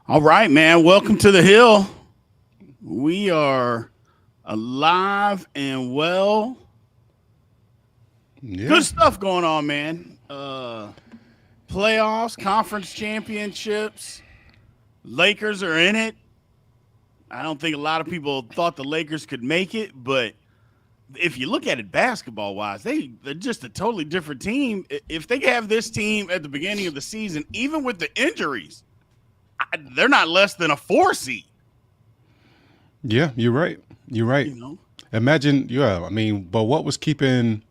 All right, man. Welcome to the Hill. We are alive and well. Yeah. Good stuff going on, man. Playoffs, conference championships. Lakers are in it. I don't think a lot of people thought the Lakers could make it, but if you look at it basketball-wise, they're just a totally different team. If they have this team at the beginning of the season, even with the injuries, they're not less than a 4 seed. Yeah, you're right. You're right. You know? Imagine, but what was keeping,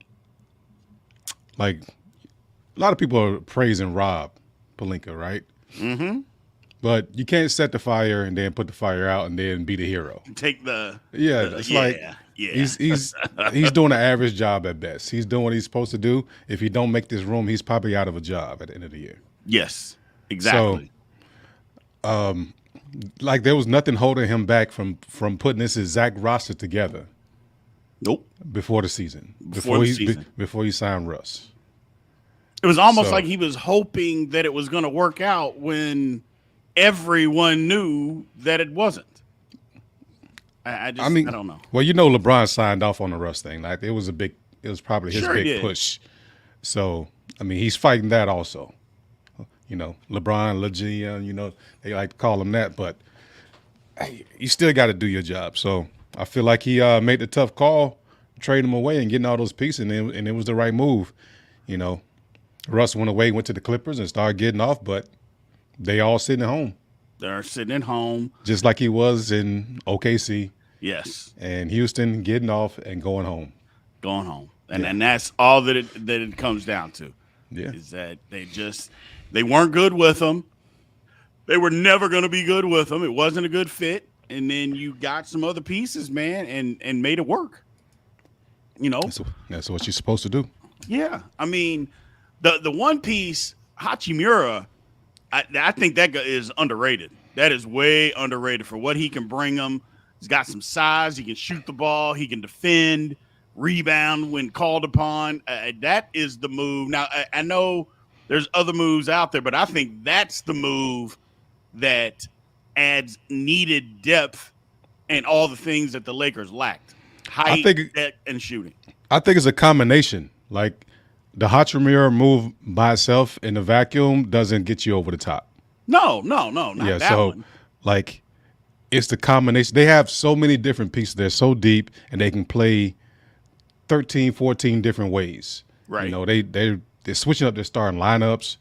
like, a lot of people are praising Rob Pelinka, right? Mm-hmm. But you can't set the fire and then put the fire out and then be the hero. Take the he's doing an average job at best. He's doing what he's supposed to do. If he don't make this room, he's probably out of a job at the end of the year. Yes, exactly. So, like there was nothing holding him back from putting this exact roster together. Nope. Before the season. Before he signed Russ. It was almost like he was hoping that it was going to work out when everyone knew that it wasn't. I don't know. Well, LeBron signed off on the Russ thing. Like it was probably his big push. So, he's fighting that also. LeBron, LeGian, they like to call him that, but hey, you still got to do your job. So I feel like he made the tough call, trading him away and getting all those pieces, and it was the right move. Russ went away, went to the Clippers and started getting off, but they all sitting at home. They're sitting at home. Just like he was in OKC. Yes. And Houston getting off and going home. Going home. And that's all that it comes down to. Yeah. Is that they weren't good with him. They were never going to be good with him. It wasn't a good fit. And then you got some other pieces, man, and made it work. That's what you're supposed to do. Yeah. The one piece, Hachimura, I think that is underrated. That is way underrated for what he can bring them. He's got some size. He can shoot the ball. He can defend, rebound when called upon. That is the move. Now, I know there's other moves out there, but I think that's the move that adds needed depth and all the things that the Lakers lacked. Height, depth, and shooting. I think it's a combination. Like the Hachimura move by itself in the vacuum doesn't get you over the top. No, not that one. Like it's the combination. They have so many different pieces. They're so deep, and they can play 13, 14 different ways. Right. They're switching up their starting lineups.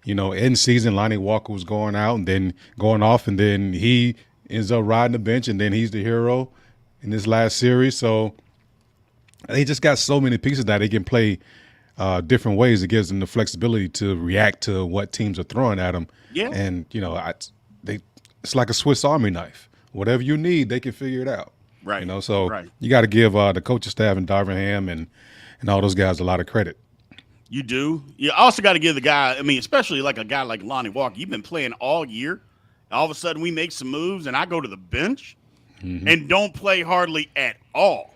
In season, Lonnie Walker was going out and then going off, and then he ends up riding the bench, and then he's the hero in this last series. So they just got so many pieces that they can play different ways. It gives them the flexibility to react to what teams are throwing at them. Yeah. And, it's like a Swiss Army knife. Whatever you need, they can figure it out. Right. You got to give the coaching staff and Darvin Ham and all those guys a lot of credit. You do. You also got to give the guy, especially like a guy like Lonnie Walker. You've been playing all year. All of a sudden we make some moves and I go to the bench and don't play hardly at all.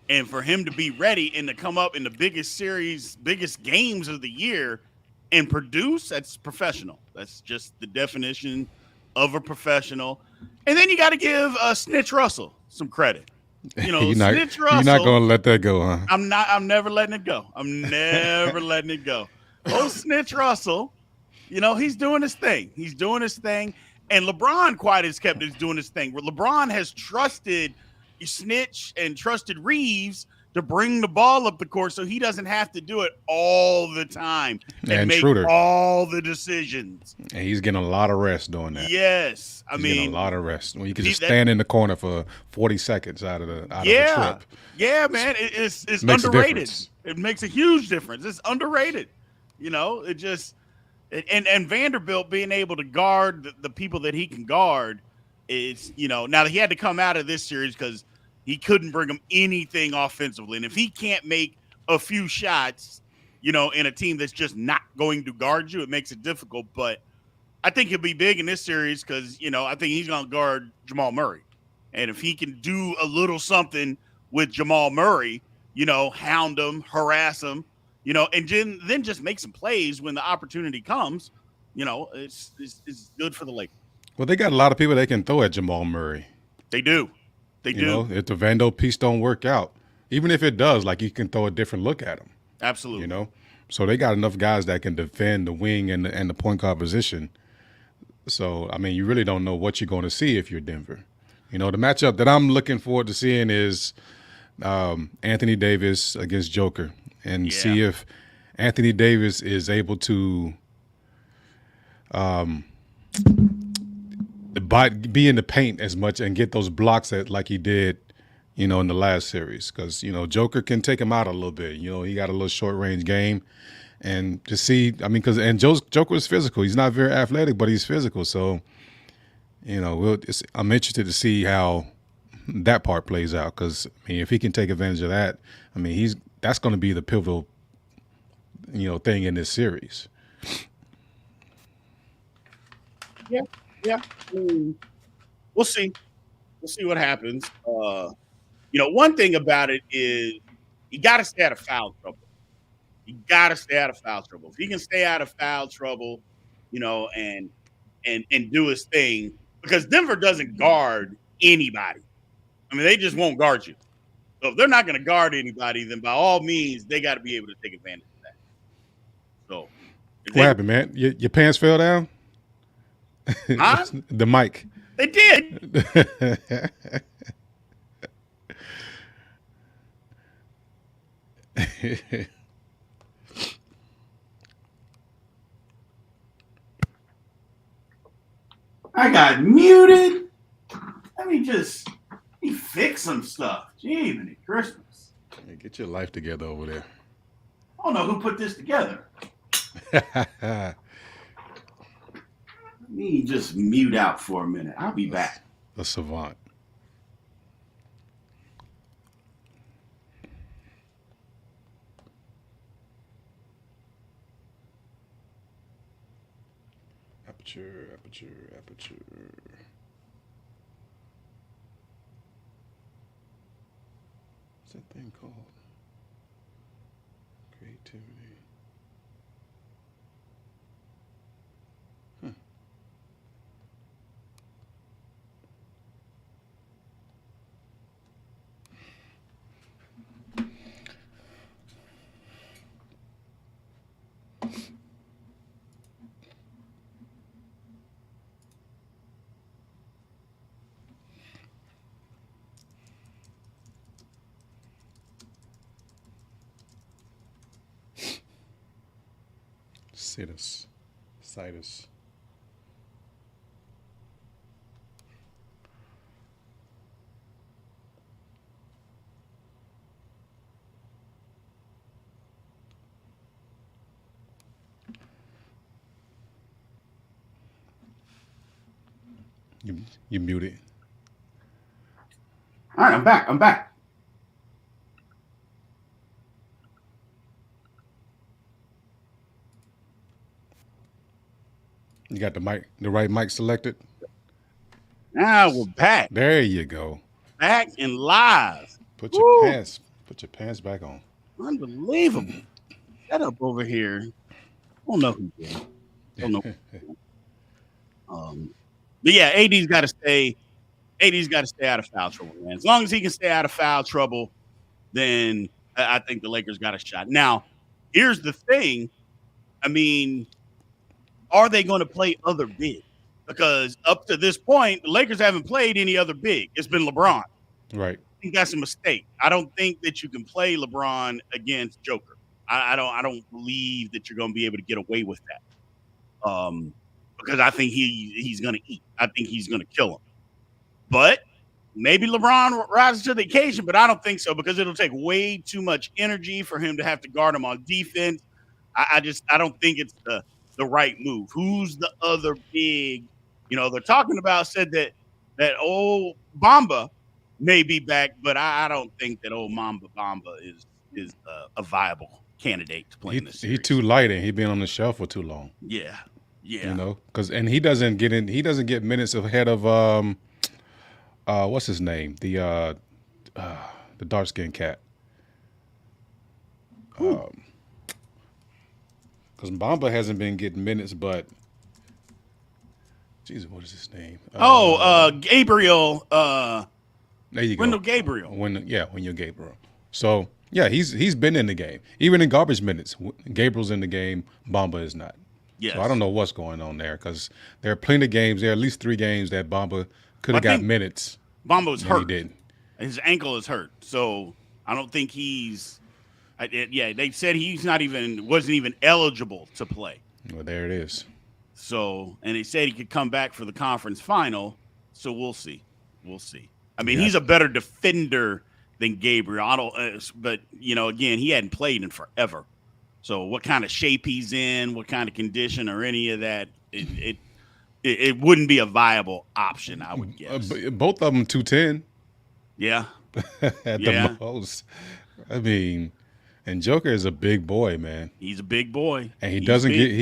And for him to be ready and to come up in the biggest games of the year and produce, that's professional. That's just the definition of a professional. And then you got to give Snitch Russell some credit. Snitch Russell. You're not going to let that go, huh? I'm never letting it go. I'm never letting it go. Oh, Snitch Russell, he's doing his thing. He's doing his thing. And LeBron is doing his thing. Where LeBron has trusted Snitch and trusted Reeves to bring the ball up the court so he doesn't have to do it all the time and make Schroeder. all the decisions. And he's getting a lot of rest doing that. Yes. He's getting a lot of rest. When you can just stand in the corner for 40 seconds out of the trip. Yeah, man. It's Makes underrated. It makes a huge difference. It's underrated. It just and Vanderbilt being able to guard the people that he can guard is, now he had to come out of this series because he couldn't bring him anything offensively. And if he can't make a few shots, in a team that's just not going to guard you, it makes it difficult. But I think he'll be big in this series because, I think he's going to guard Jamal Murray. And if he can do a little something with Jamal Murray, hound him, harass him, and then just make some plays when the opportunity comes, it's good for the Lakers. Well, they got a lot of people they can throw at Jamal Murray. They do. They do. If the Vando piece don't work out, even if it does, like you can throw a different look at him. Absolutely. So they got enough guys that can defend the wing and the point guard position. So, I mean, you really don't know what you're going to see if you're Denver. The matchup that I'm looking forward to seeing is Anthony Davis against Joker, and see if Anthony Davis is able to be in the paint as much and get those blocks like he did, in the last series. Because, Joker can take him out a little bit. He got a little short-range game. And to see, Joker is physical. He's not very athletic, but he's physical. So, I'm interested to see how that part plays out. Because, if he can take advantage of that, that's going to be the pivotal, thing in this series. Yeah. We'll see. We'll see what happens. One thing about it is you got to stay out of foul trouble. You got to stay out of foul trouble. If he can stay out of foul trouble, and do his thing, because Denver doesn't guard anybody. They just won't guard you. So if they're not going to guard anybody, then by all means, they got to be able to take advantage of that. So, what happened, man? Your pants fell down? Huh? The mic. They did. I got muted. Let me fix some stuff. Jiminy Christmas. Hey, get your life together over there. I don't know who put this together. Let me just mute out for a minute. I'll be back. A savant. Aperture. What's that thing called? Creativity. Huh. Citus. You muted. All right, I'm back. You got the right mic selected? Now we're back. There you go. Back and live. Put your pants back on. Unbelievable. Set up over here. I don't know who did it. Don't know. But yeah, AD's got to stay out of foul trouble, man. As long as he can stay out of foul trouble, then I think the Lakers got a shot. Now, here's the thing. Are they going to play other big? Because up to this point, the Lakers haven't played any other big. It's been LeBron. Right. I think that's a mistake. I don't think that you can play LeBron against Joker. I don't believe that you're going to be able to get away with that. Because I think he's going to eat. I think he's going to kill him. But maybe LeBron rises to the occasion, but I don't think so because it'll take way too much energy for him to have to guard him on defense. I don't think it's the right move. Who's the other big? They're talking about said that old Bamba may be back, but I don't think that old Mamba Bamba is a viable candidate to play in this He series. too light and he been on the shelf for too long. Yeah. Because he doesn't get minutes ahead of what's his name, the dark skinned cat. Because Bamba hasn't been getting minutes, but Jesus, what is his name? Gabriel. There you go, Wendell Gabriel. Wendell Gabriel. So yeah, he's been in the game, even in garbage minutes. Gabriel's in the game. Bamba is not. Yes. So I don't know what's going on there because there are plenty of games. There are at least 3 games that Bamba could have got minutes. Bamba was hurt. He didn't. His ankle is hurt, so I don't think he's. They said wasn't even eligible to play. Well, there it is. So, and they said he could come back for the conference final. So we'll see. I mean, he's a better defender than Gabriel. But again, he hadn't played in forever. So what kind of shape he's in, what kind of condition, or any of that, it wouldn't be a viable option, I would guess. Both of them 210. Yeah. At the most. I mean, and Joker is a big boy, man. He's a big boy, and he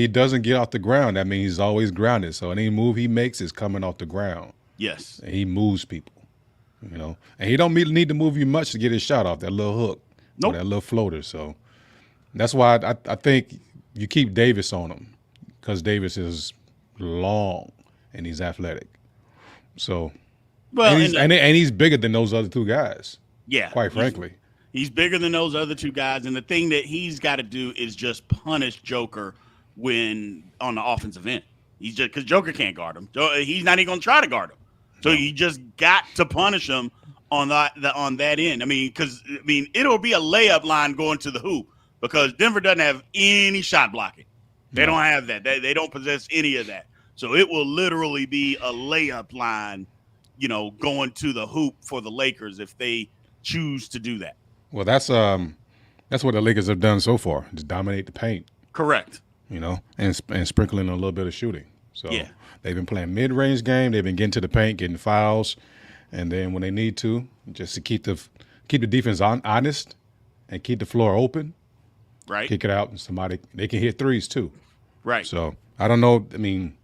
doesn't get off the ground. That means he's always grounded. So any move he makes is coming off the ground. Yes, and he moves people, and he don't need to move you much to get his shot off that little hook, or that little floater. So that's why I think you keep Davis on him because Davis is long and he's athletic. So, and he's bigger than those other 2 guys. Yeah, quite frankly. He's bigger than those other 2 guys, and the thing that he's got to do is just punish Joker when on the offensive end. He's just because Joker can't guard him. He's not even going to try to guard him. So you just got to punish him on that end. I mean, it'll be a layup line going to the hoop because Denver doesn't have any shot blocking. They don't have that. They don't possess any of that. So it will literally be a layup line, going to the hoop for the Lakers if they choose to do that. Well, that's what the Lakers have done so far. Just dominate the paint. Correct. And sprinkling a little bit of shooting. So they've been playing mid-range game. They've been getting to the paint, getting fouls, and then when they need to, just to keep the defense honest and keep the floor open. Right. Kick it out, and they can hit threes too. Right. So I don't know. I mean,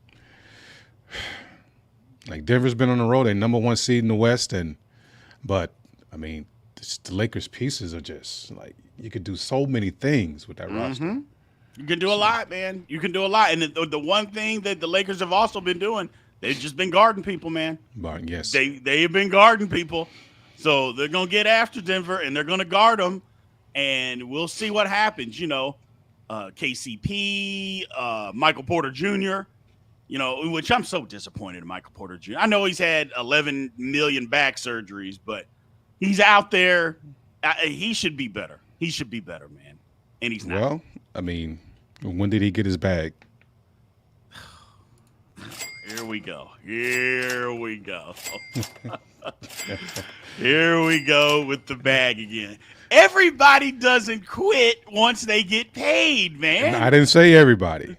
like Denver's been on the road. They're number 1 seed in the West, but I mean. The Lakers pieces are just like you could do so many things with that roster. You can do a lot, man. You can do a lot. And the one thing that the Lakers have also been doing, they've just been guarding people, man. But yes, they have been guarding people. So they're gonna get after Denver and they're gonna guard them, and we'll see what happens. KCP, Michael Porter Jr. Which I'm so disappointed in Michael Porter Jr. I know he's had 11 million back surgeries, but he's out there. He should be better. He should be better, man. And he's not. Well, I mean, when did he get his bag? Here we go. Here we go with the bag again. Everybody doesn't quit once they get paid, man. I didn't say everybody.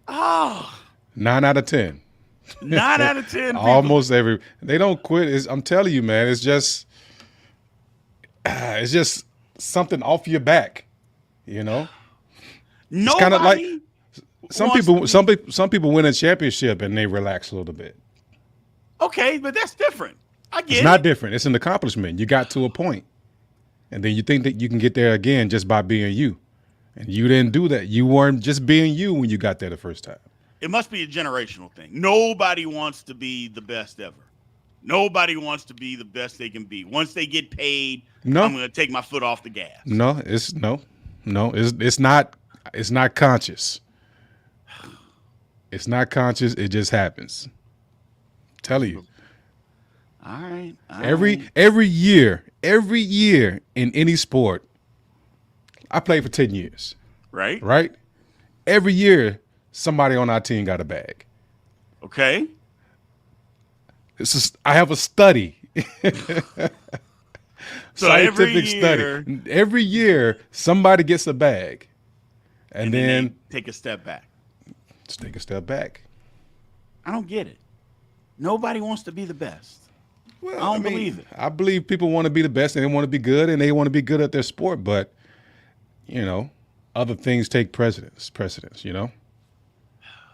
Oh. 9 out of 10. 9 out of 10 people. Almost they don't quit. I'm telling you, man, it's just something off your back, It's kind of like some people win a championship and they relax a little bit. Okay, but that's different. I get it. It's not different. It's an accomplishment. You got to a point, and then you think that you can get there again just by being you, and you didn't do that. You weren't just being you when you got there the first time. It must be a generational thing. Nobody wants to be the best ever. Nobody wants to be the best they can be. Once they get paid, I'm going to take my foot off the gas. No, it's not. It's not conscious. It's not conscious. It just happens. I'm telling you. All right. Every year in any sport, I played for 10 years. Right. Right. Every year, somebody on our team got a bag. Okay. I have a study. So scientific study. Every year, somebody gets a bag. And then they take a step back. Let's take a step back. I don't get it. Nobody wants to be the best. Well, I don't believe it. I believe people want to be the best and they want to be good and they want to be good at their sport, but other things take precedence,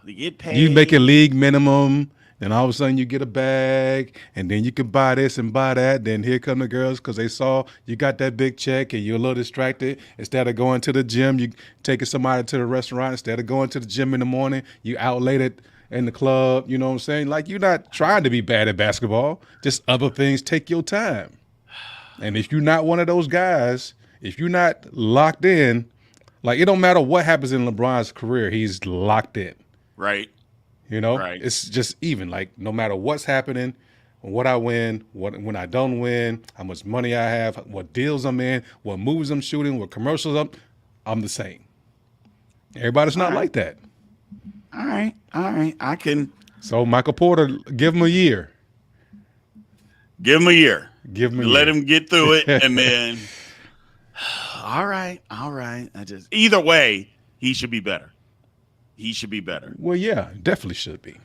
They get paid. You make a league minimum, then all of a sudden you get a bag, and then you can buy this and buy that. Then here come the girls because they saw you got that big check and you're a little distracted. Instead of going to the gym, you taking somebody to the restaurant. Instead of going to the gym in the morning, you out late in the club. You know what I'm saying? Like, you're not trying to be bad at basketball. Just other things take your time. And if you're not one of those guys, if you're not locked in, like, it don't matter what happens in LeBron's career, he's locked in. Right. Right. It's just even, like, no matter what's happening, what I win, when I don't win, how much money I have, what deals I'm in, what movies I'm shooting, what commercials I'm the same. Everybody's not like that. All right. I can. So Michael Porter, give him a year. Give him a year. Let him get through it, and then. All right. Either way, he should be better. Well, yeah, definitely should be.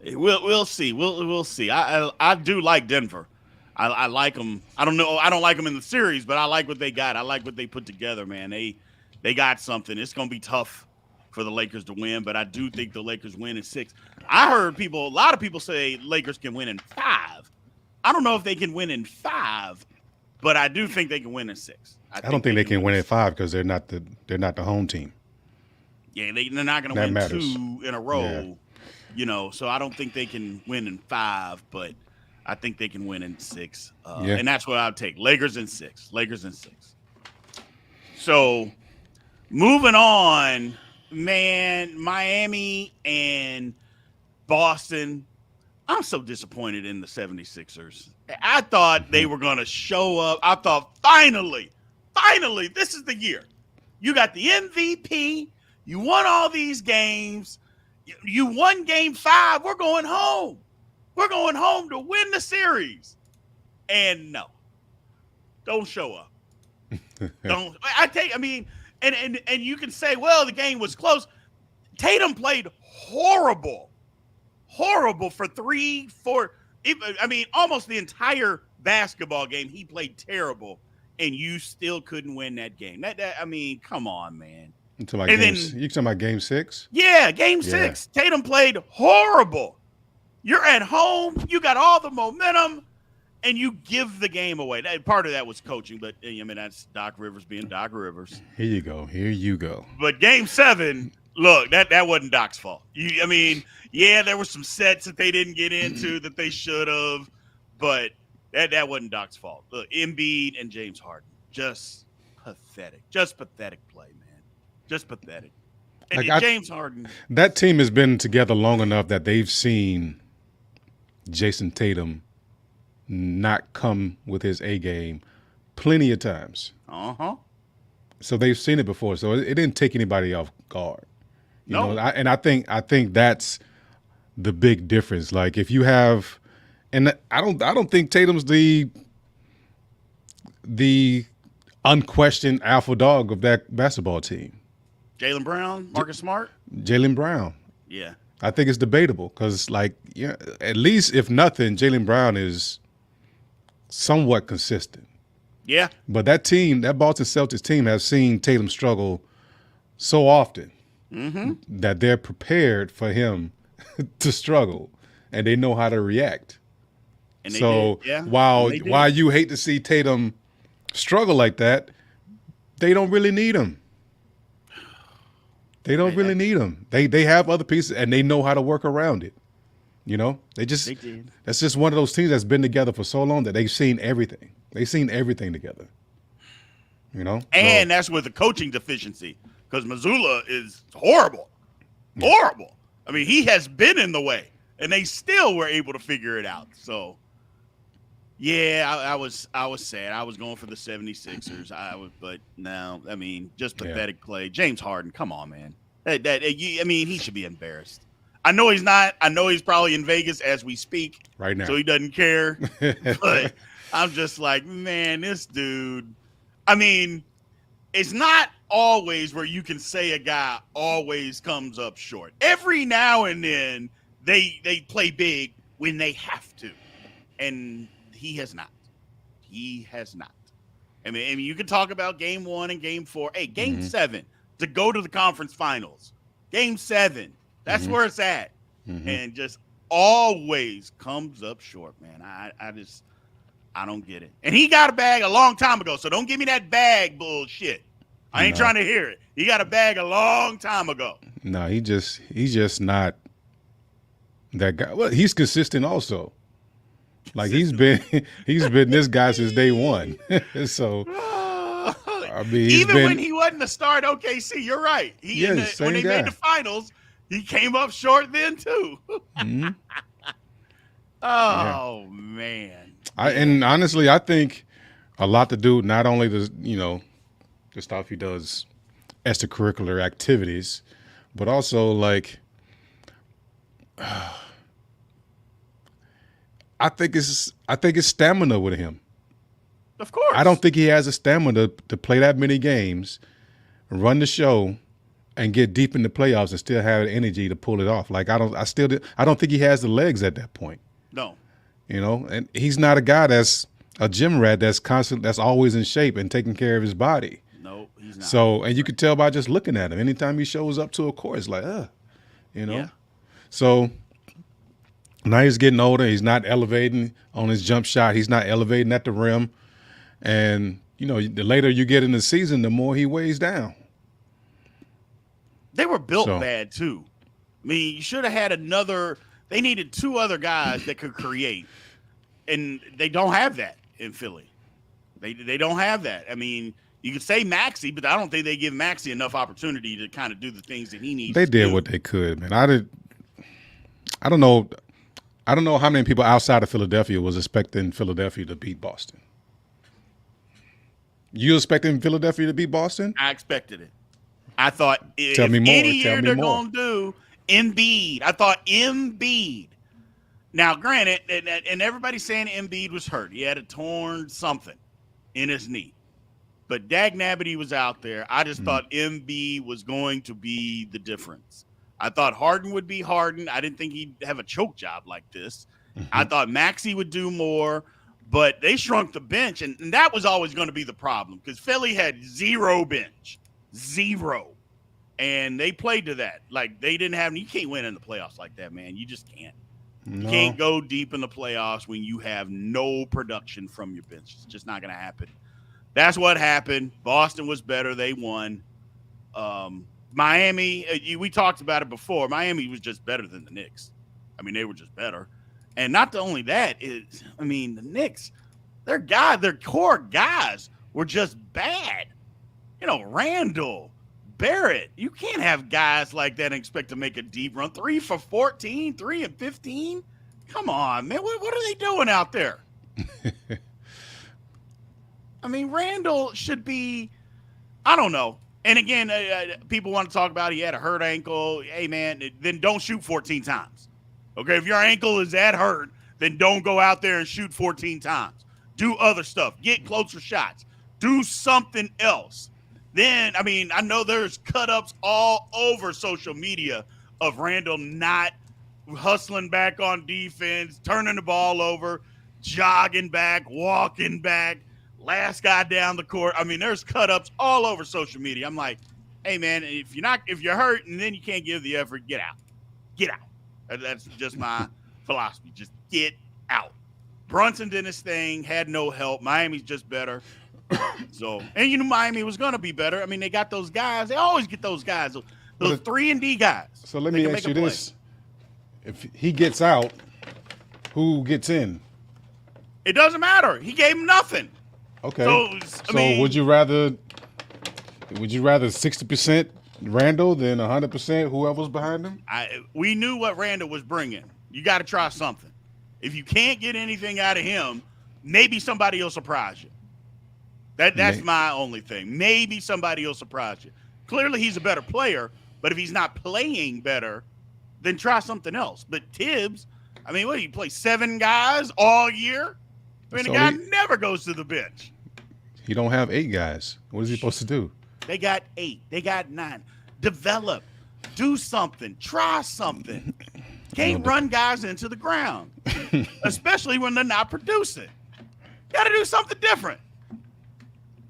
We'll see. We'll see. I do like Denver. I like them. I don't like them in the series, but I like what they got. I like what they put together, man. They got something. It's gonna be tough for the Lakers to win, but I do think the Lakers win in 6. I heard a lot of people say Lakers can win in 5. I don't know if they can win in 5, but I do think they can win in 6. I don't think they can win in 5 because they're not the home team. Yeah, they're not going to win 2 in a row, so I don't think they can win in 5, but I think they can win in 6. And that's what I'll take. Lakers in 6. So moving on, man, Miami and Boston. I'm so disappointed in the 76ers. I thought they were going to show up. I thought finally, this is the year. You got the MVP. You won all these games. You won game 5. We're going home. We're going home to win the series. And no, don't show up. And you can say, well, the game was close. Tatum played horrible for 3, 4. Almost the entire basketball game. He played terrible, and you still couldn't win that game. Come on, man. You talking about game 6? Yeah, game 6. Tatum played horrible. You're at home. You got all the momentum, and you give the game away. Part of that was coaching, but that's Doc Rivers being Doc Rivers. Here you go. But game 7, look, that wasn't Doc's fault. There were some sets that they didn't get into that they should have, but that wasn't Doc's fault. Look, Embiid and James Harden, just pathetic play, man. Just pathetic. And James Harden. That team has been together long enough that they've seen Jason Tatum not come with his A game plenty of times. Uh-huh. So they've seen it before. So it didn't take anybody off guard. I think that's the big difference. Like, if you have, and I don't think Tatum's the unquestioned alpha dog of that basketball team. Jaylen Brown, Marcus Smart? Jaylen Brown. Yeah. I think it's debatable because, at least if nothing, Jaylen Brown is somewhat consistent. Yeah. But that Boston Celtics team has seen Tatum struggle so often that they're prepared for him to struggle, and they know how to react. And so while you hate to see Tatum struggle like that, they don't really need him. They don't really need him. They have other pieces, and they know how to work around it. They did. That's just one of those teams that's been together for so long that they've seen everything. They've seen everything together. And that's with the coaching deficiency, because Mazzulla is horrible. Horrible. He has been in the way, and they still were able to figure it out. So, yeah, I was sad. I was going for the 76ers. But no, just pathetic play. James Harden, come on, man. He should be embarrassed. I know he's not. I know he's probably in Vegas as we speak right now, so he doesn't care. But I'm just like, man, this dude. It's not always where you can say a guy always comes up short. Every now and then they play big when they have to, and he has not. He has not. I mean, you can talk about game 1 and game 4. Hey, game 7 to go to the conference finals. Game 7, that's where it's at, and just always comes up short, man. I don't get it. And he got a bag a long time ago, so don't give me that bag bullshit. I ain't trying to hear it. He got a bag a long time ago. No, he's just not that guy. Well, he's consistent also. Like he's been this guy since day one. So I mean, even when he wasn't a star at OKC, you're right. When they made the finals, he came up short then too. Man. And honestly, I think a lot to do not only the stuff he does extracurricular activities, but also like I think it's stamina with him. Of course. I don't think he has the stamina to play that many games, run the show, and get deep in the playoffs and still have the energy to pull it off. Like I don't think he has the legs at that point. No. And he's not a guy that's a gym rat that's always in shape and taking care of his body. No, he's not. So, and you could tell by just looking at him. Anytime he shows up to a court, it's like, Yeah. So now he's getting older. He's not elevating on his jump shot. He's not elevating at the rim. And, the later you get in the season, the more he weighs down. They were built bad, too. I mean, you should have had they needed 2 other guys that could create. And they don't have that in Philly. They don't have that. I mean, you could say Maxey, but I don't think they give Maxey enough opportunity to kind of do the things that he needs They to did do. what they could, man. I don't know how many people outside of Philadelphia was expecting Philadelphia to beat Boston. You expecting Philadelphia to beat Boston? I expected it. I thought if Tell me more. any year they're going to do Embiid, I thought Embiid. Now, granted, and everybody's saying Embiid was hurt. He had a torn something in his knee. But dagnabbit, he was out there. I just thought Embiid was going to be the difference. I thought Harden would be Harden. I didn't think he'd have a choke job like this. I thought Maxey would do more. But they shrunk the bench, and that was always going to be the problem because Philly had 0 bench. 0. And they played to that. Like, they didn't have – you can't win in the playoffs like that, man. You just can't. No. You can't go deep in the playoffs when you have no production from your bench. It's just not going to happen. That's what happened. Boston was better. They won. Miami, we talked about it before. Miami was just better than the Knicks. I mean, they were just better. And not only that, the Knicks, their core guys were just bad. Randall, Barrett. You can't have guys like that and expect to make a deep run. 3 for 14, 3 and 15. Come on, man. What are they doing out there? I mean, Randall should be, I don't know. And again, people want to talk about he had a hurt ankle. Hey, man, then don't shoot 14 times. Okay, if your ankle is that hurt, then don't go out there and shoot 14 times. Do other stuff. Get closer shots. Do something else. Then, I know there's cut-ups all over social media of Randall not hustling back on defense, turning the ball over, jogging back, walking back, last guy down the court. There's cut-ups all over social media. I'm like, hey, man, if you're hurt and then you can't give the effort, get out. Get out. That's just my philosophy. Just get out. Brunson did his thing, had no help. Miami's just better. So, and you knew Miami was going to be better. They got those guys. They always get those guys, those 3-and-D guys. So let me ask you this. If he gets out, who gets in? It doesn't matter. He gave him nothing. Okay. So would you rather 60% Randall than 100% whoever's behind him? We knew what Randall was bringing. You got to try something. If you can't get anything out of him, maybe somebody will surprise you. That's my only thing. Maybe somebody will surprise you. Clearly, he's a better player, but if he's not playing better, then try something else. But Tibbs, what, he play 7 guys all year? The guy never goes to the bench. He don't have 8 guys. What is he supposed to do? They got 8. They got 9. Develop. Do something. Try something. Can't run guys into the ground, especially when they're not producing. Got to do something different.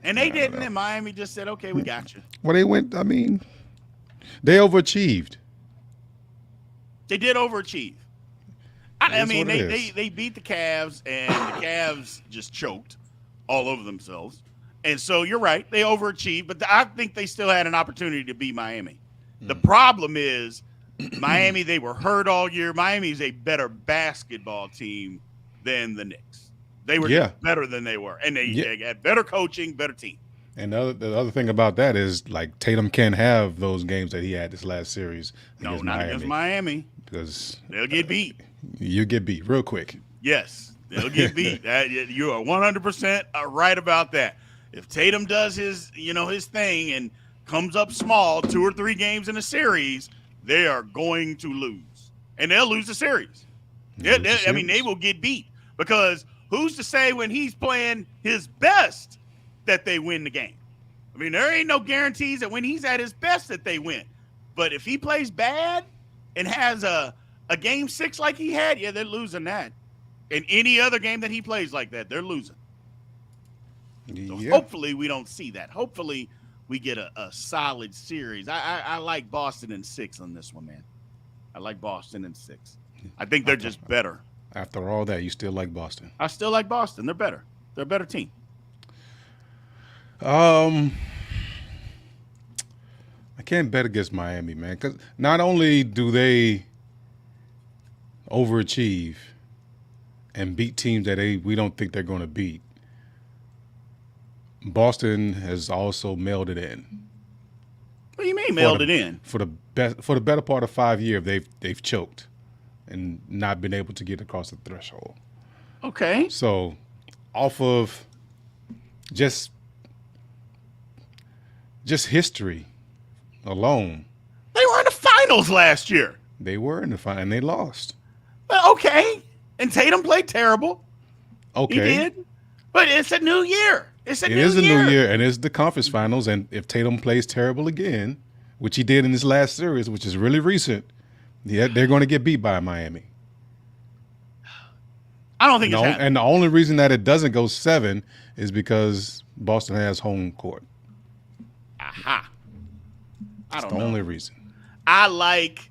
And they didn't, and Miami just said, okay, we got you. Well, they overachieved. They did overachieve. I mean, they beat the Cavs, and the Cavs just choked all over themselves. And so you're right, they overachieved, but I think they still had an opportunity to beat Miami. The problem is Miami, they were hurt all year. Miami is a better basketball team than the Knicks. They were just better than they were. And they had better coaching, better team. And the other thing about that is, like, Tatum can't have those games that he had this last series. No, not against Miami. Because they'll get beat. You get beat real quick. Yes, they'll get beat. You are 100% right about that. If Tatum does his thing and comes up small 2 or 3 games in a series, they are going to lose. And they'll lose the series. I mean, they will get beat because who's to say when he's playing his best that they win the game? I mean, there ain't no guarantees that when he's at his best that they win. But if he plays bad and has a game 6 like he had, they're losing that. And any other game that he plays like that, they're losing. So hopefully we don't see that. Hopefully we get a solid series. I like Boston in 6 on this one, man. I like Boston in 6. I think they're just better. After all that, you still like Boston? I still like Boston. They're better. They're a better team. I can't bet against Miami, man, because not only do they overachieve and beat teams that we don't think they're going to beat, Boston has also mailed it in. What do you mean mailed it in? For the better part of 5 years, they've choked and not been able to get across the threshold. Okay. So, off of just history alone, they were in the finals last year. They were in the final and they lost. Well, okay. And Tatum played terrible. Okay. He did. But it's a new year. It is a new year, and it's the conference finals. And if Tatum plays terrible again, which he did in this last series, which is really recent, they're going to get beat by Miami. I don't think it's happening. And the only reason that it doesn't go 7 is because Boston has home court. Aha. That's the only reason. I like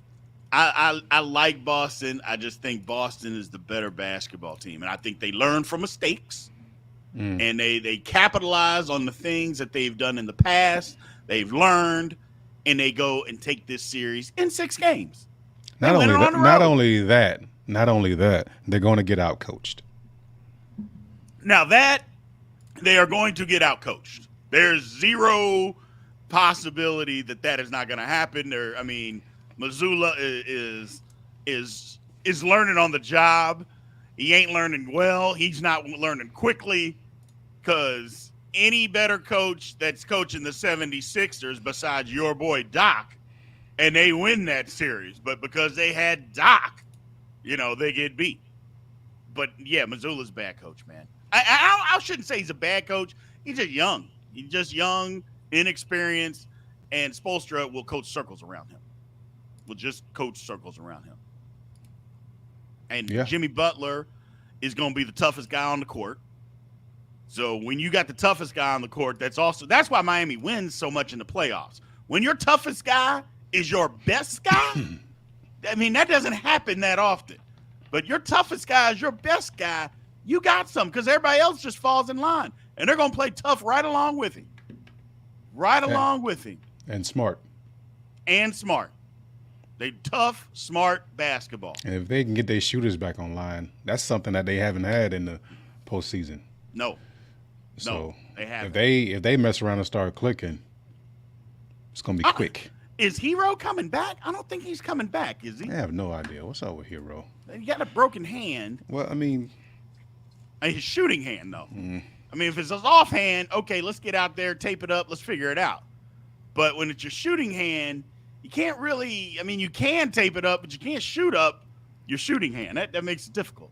Boston. I just think Boston is the better basketball team. And I think they learn from mistakes. And they capitalize on the things that they've done in the past. They've learned, and they go and take this series in 6 games. Not only that, they're going to get outcoached. Now that they are going to get outcoached, there's zero possibility that is not going to happen. Mazzulla is learning on the job. He ain't learning well. He's not learning quickly because any better coach that's coaching the 76ers besides your boy Doc, and they win that series. But because they had Doc, they get beat. But, yeah, Mazzulla's a bad coach, man. I shouldn't say he's a bad coach. He's just young. He's just young, inexperienced, and Spoelstra will coach circles around him. And Jimmy Butler is going to be the toughest guy on the court. So when you got the toughest guy on the court, that's why Miami wins so much in the playoffs. When your toughest guy is your best guy, that doesn't happen that often. But your toughest guy is your best guy, you got some because everybody else just falls in line. And they're going to play tough right along with him. And smart. They tough, smart basketball. And if they can get their shooters back online, that's something that they haven't had in the postseason. No, they haven't. If they mess around and start clicking, it's gonna be quick. Is Hero coming back? I don't think he's coming back. Is he? I have no idea. What's up with Hero? He got a broken hand. Well, his shooting hand though. If it's his offhand, okay, let's get out there, tape it up, let's figure it out. But when it's your shooting hand, you can't really. You can tape it up, but you can't shoot up your shooting hand. That makes it difficult.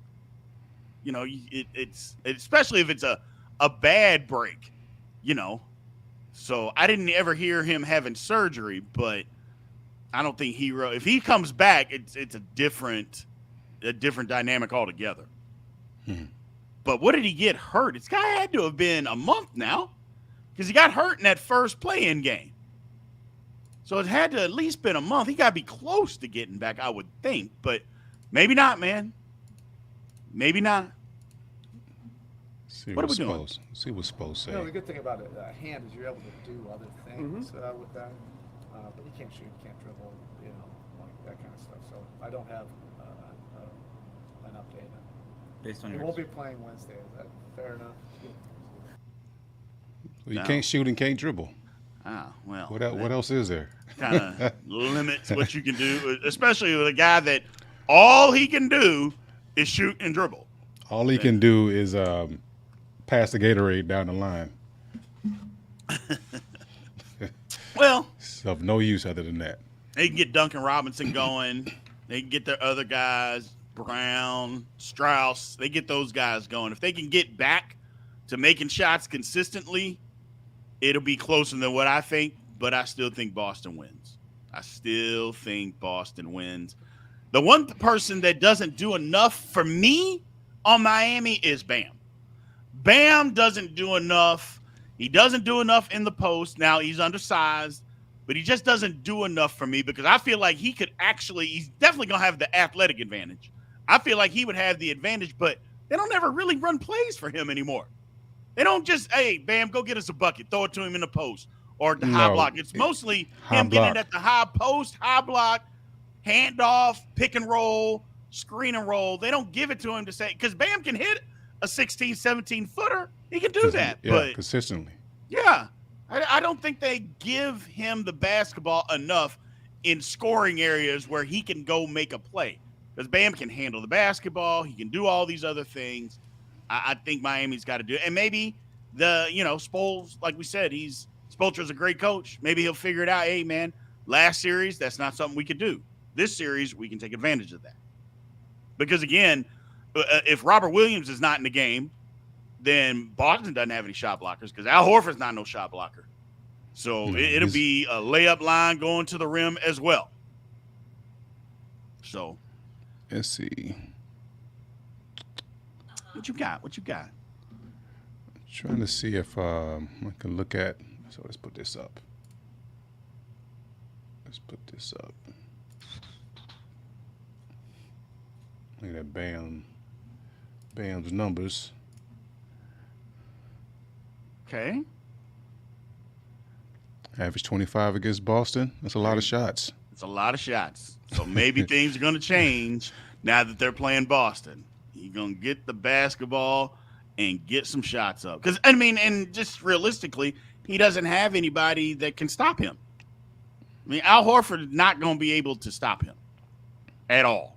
It's especially if it's a bad break. So I didn't ever hear him having surgery, but I don't think if he comes back, it's a different dynamic altogether. Hmm. But what did he get hurt? It's guy had to have been a month now because he got hurt in that first play-in game. So it had to at least been a month. He got to be close to getting back, I would think, but maybe not, man. Maybe not. What are we doing? See what Spo say. The good thing about a hand is you're able to do other things with that, but you can't shoot, you can't dribble, like that kind of stuff. So I don't have an update. Based on he yours. won't be playing Wednesday. Is that fair enough? Well, you can't shoot and can't dribble. Ah, well. What else is there? Kind of limits what you can do, especially with a guy that all he can do is shoot and dribble. All he can do is pass the Gatorade down the line. Well, it's of no use other than that. They can get Duncan Robinson going. They can get their other guys, Brown, Strauss. They get those guys going. If they can get back to making shots consistently, it'll be closer than what I think, but I still think Boston wins. The one person that doesn't do enough for me on Miami is Bam. Bam doesn't do enough. He doesn't do enough in the post. Now, he's undersized, but he just doesn't do enough for me because I feel like he's definitely going to have the athletic advantage. I feel like he would have the advantage, but they don't ever really run plays for him anymore. They don't just, hey, Bam, go get us a bucket, throw it to him in the post or the high block. It's mostly him getting at the high post, high block, handoff, pick and roll, screen and roll. They don't give it to him to say, because Bam can hit a 16, 17-footer. He can do that. Yeah, but consistently. Yeah. I don't think they give him the basketball enough in scoring areas where he can go make a play. Because Bam can handle the basketball. He can do all these other things. I think Miami's got to do it. And maybe Spoels, like we said, Spoelstra's a great coach. Maybe he'll figure it out. Hey, man, last series, that's not something we could do. This series, we can take advantage of that. Because, again, if Robert Williams is not in the game, then Boston doesn't have any shot blockers because Al Horford's not no shot blocker. So it'll be a layup line going to the rim as well. So let's see. What you got? Trying to see if I can look at. So let's put this up. Look at that Bam's numbers. Okay. Average 25 against Boston. That's a lot of shots. It's a lot of shots. So maybe things are going to change now that they're playing Boston. You're going to get the basketball and get some shots up. Because, and just realistically, he doesn't have anybody that can stop him. Al Horford is not going to be able to stop him at all.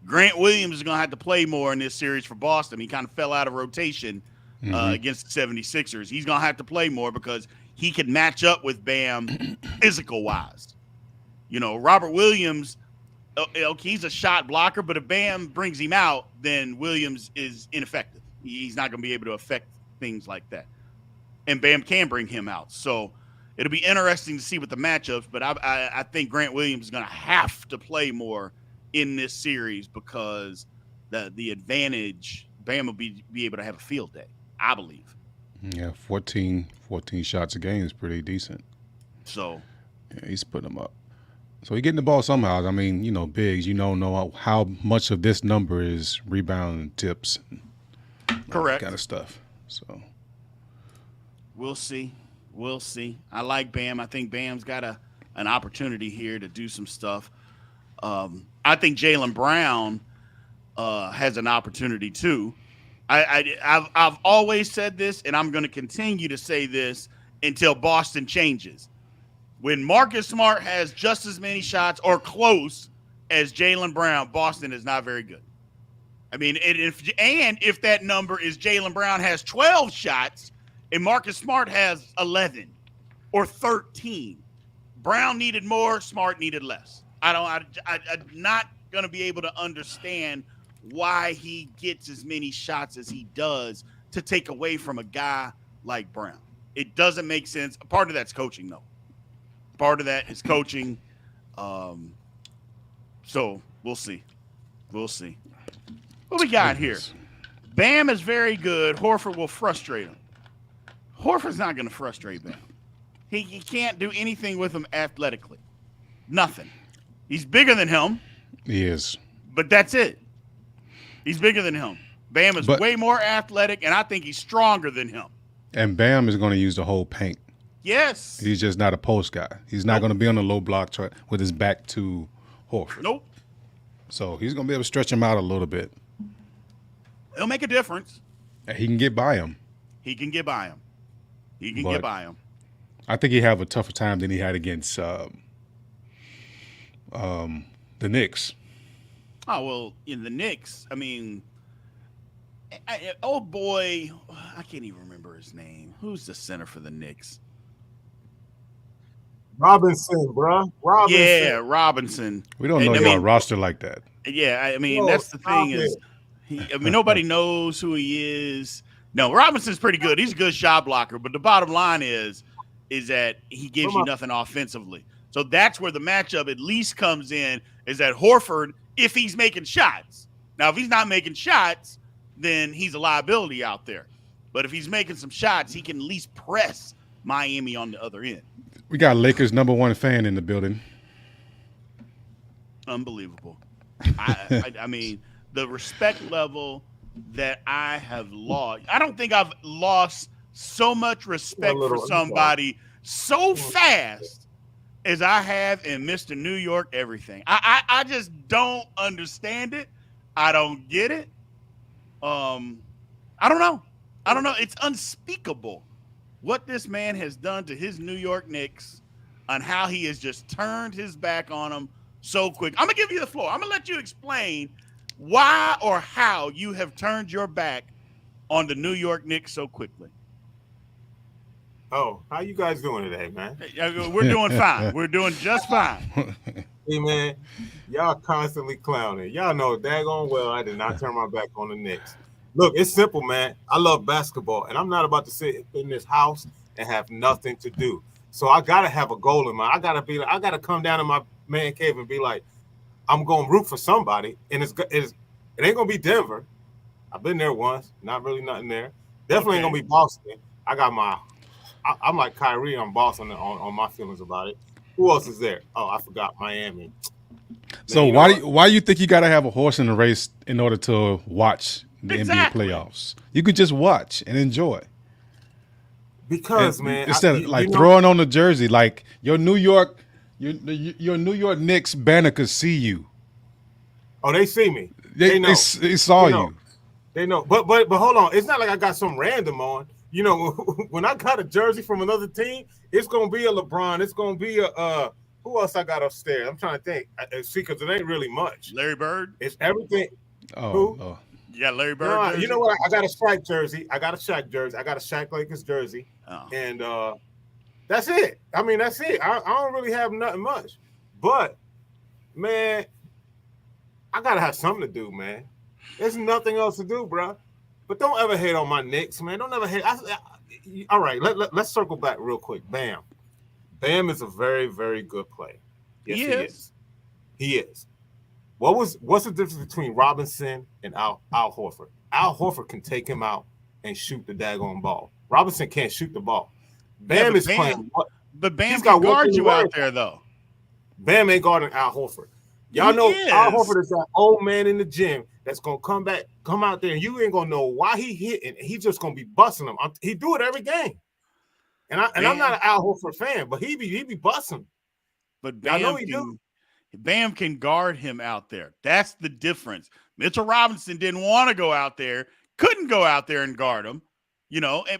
Grant Williams is going to have to play more in this series for Boston. He kind of fell out of rotation against the 76ers. He's going to have to play more because he can match up with Bam physical-wise. Robert Williams, he's a shot blocker, but if Bam brings him out, then Williams is ineffective. He's not going to be able to affect things like that. And Bam can bring him out. So it'll be interesting to see what the matchups, but I think Grant Williams is going to have to play more in this series because the advantage, Bam will be able to have a field day, I believe. Yeah, 14 shots a game is pretty decent. So yeah, he's putting them up. So he's getting the ball somehow. Bigs, know how much of this number is rebound and tips. Correct. That kind of stuff. So we'll see. I like Bam. I think Bam's got an opportunity here to do some stuff. I think Jaylen Brown has an opportunity too. I've always said this, and I'm going to continue to say this until Boston changes. When Marcus Smart has just as many shots or close as Jaylen Brown, Boston is not very good. If that number is Jaylen Brown has 12 shots and Marcus Smart has 11 or 13, Brown needed more, Smart needed less. I'm not going to be able to understand why he gets as many shots as he does to take away from a guy like Brown. It doesn't make sense. Part of that's coaching, though. Part of that is coaching. So we'll see. We'll see. What we got here? Bam is very good. Horford will frustrate him. Horford's not going to frustrate Bam. He can't do anything with him athletically. Nothing. He's bigger than him. He is. But that's it. He's bigger than him. Bam is way more athletic, and I think he's stronger than him. And Bam is going to use the whole paint. Yes. He's just not a post guy. He's not going to be on the low block with his back to Horford. Nope. So he's going to be able to stretch him out a little bit. It'll make a difference. And he can get by him. He can get by him. He can get by him. I think he have a tougher time than he had against the Knicks. Oh, well, in the Knicks, I mean, old boy, I can't even remember his name. Who's the center for the Knicks? Robinson, bro. Robinson. Yeah, Robinson. We don't know your roster like that. Yeah, I mean, that's the thing is, nobody knows who he is. No, Robinson's pretty good. He's a good shot blocker, but the bottom line is that he gives you nothing offensively. So that's where the matchup at least comes in, is that Horford, if he's making shots. Now, if he's not making shots, then he's a liability out there. But if he's making some shots, he can at least press Miami on the other end. We got Lakers #1 fan in the building. Unbelievable. I mean, the respect level that I have lost. I don't think I've lost so much respect for somebody so fast as I have in Mr. New York everything. I just don't understand it. I don't get it. I don't know. It's unspeakable what this man has done to his New York Knicks and how he has just turned his back on them so quick. I'm going to give you the floor. I'm going to let you explain why or how you have turned your back on the New York Knicks so quickly. Oh, how you guys doing today, man? We're doing fine. We're doing just fine. Hey, man, y'all constantly clowning. Y'all know daggone well I did not turn my back on the Knicks. Look, it's simple, man. I love basketball, and I'm not about to sit in this house and have nothing to do. So I gotta have a goal in mind. I gotta come down to my man cave and be like, I'm gonna root for somebody, and it ain't gonna be Denver. I've been there once, not really nothing there. Definitely ain't gonna be Boston. I'm like Kyrie on Boston on my feelings about it. Who else is there? Oh, I forgot Miami. So why you think you gotta have a horse in the race in order to watch the NBA playoffs? You could just watch and enjoy. Because man, instead of throwing on the jersey, like your New York Knicks banner could see you. Oh, they see me. They know. They saw you. They know. But hold on. It's not like I got some random on. You know, when I got a jersey from another team, it's gonna be a LeBron. It's gonna be a who else I got upstairs? I'm trying to think. See, because it ain't really much. Larry Bird. It's everything. Oh. You got Larry Bird. No, you know what? I got a Shaq jersey. I got a Shaq Lakers jersey. Oh. And that's it. I mean, that's it. I don't really have nothing much. But, man, I got to have something to do, man. There's nothing else to do, bro. But don't ever hate on my Knicks, man. Don't ever hate. All right, let's circle back real quick. Bam. Bam is a very, very good player. Yes, he is. He is. What's the difference between Robinson and Al Horford? Al Horford can take him out and shoot the daggone ball. Robinson can't shoot the ball. Bam is playing. But Bam can guard you out there, though. Bam ain't guarding Al Horford. Y'all know Al Horford is that old man in the gym that's gonna come out there, and you ain't gonna know why he hitting. He's just gonna be busting them. He do it every game. And I'm not an Al Horford fan, but he be busting. But Bam can guard him out there. That's the difference. Mitchell Robinson didn't want to go out there, couldn't go out there and guard him,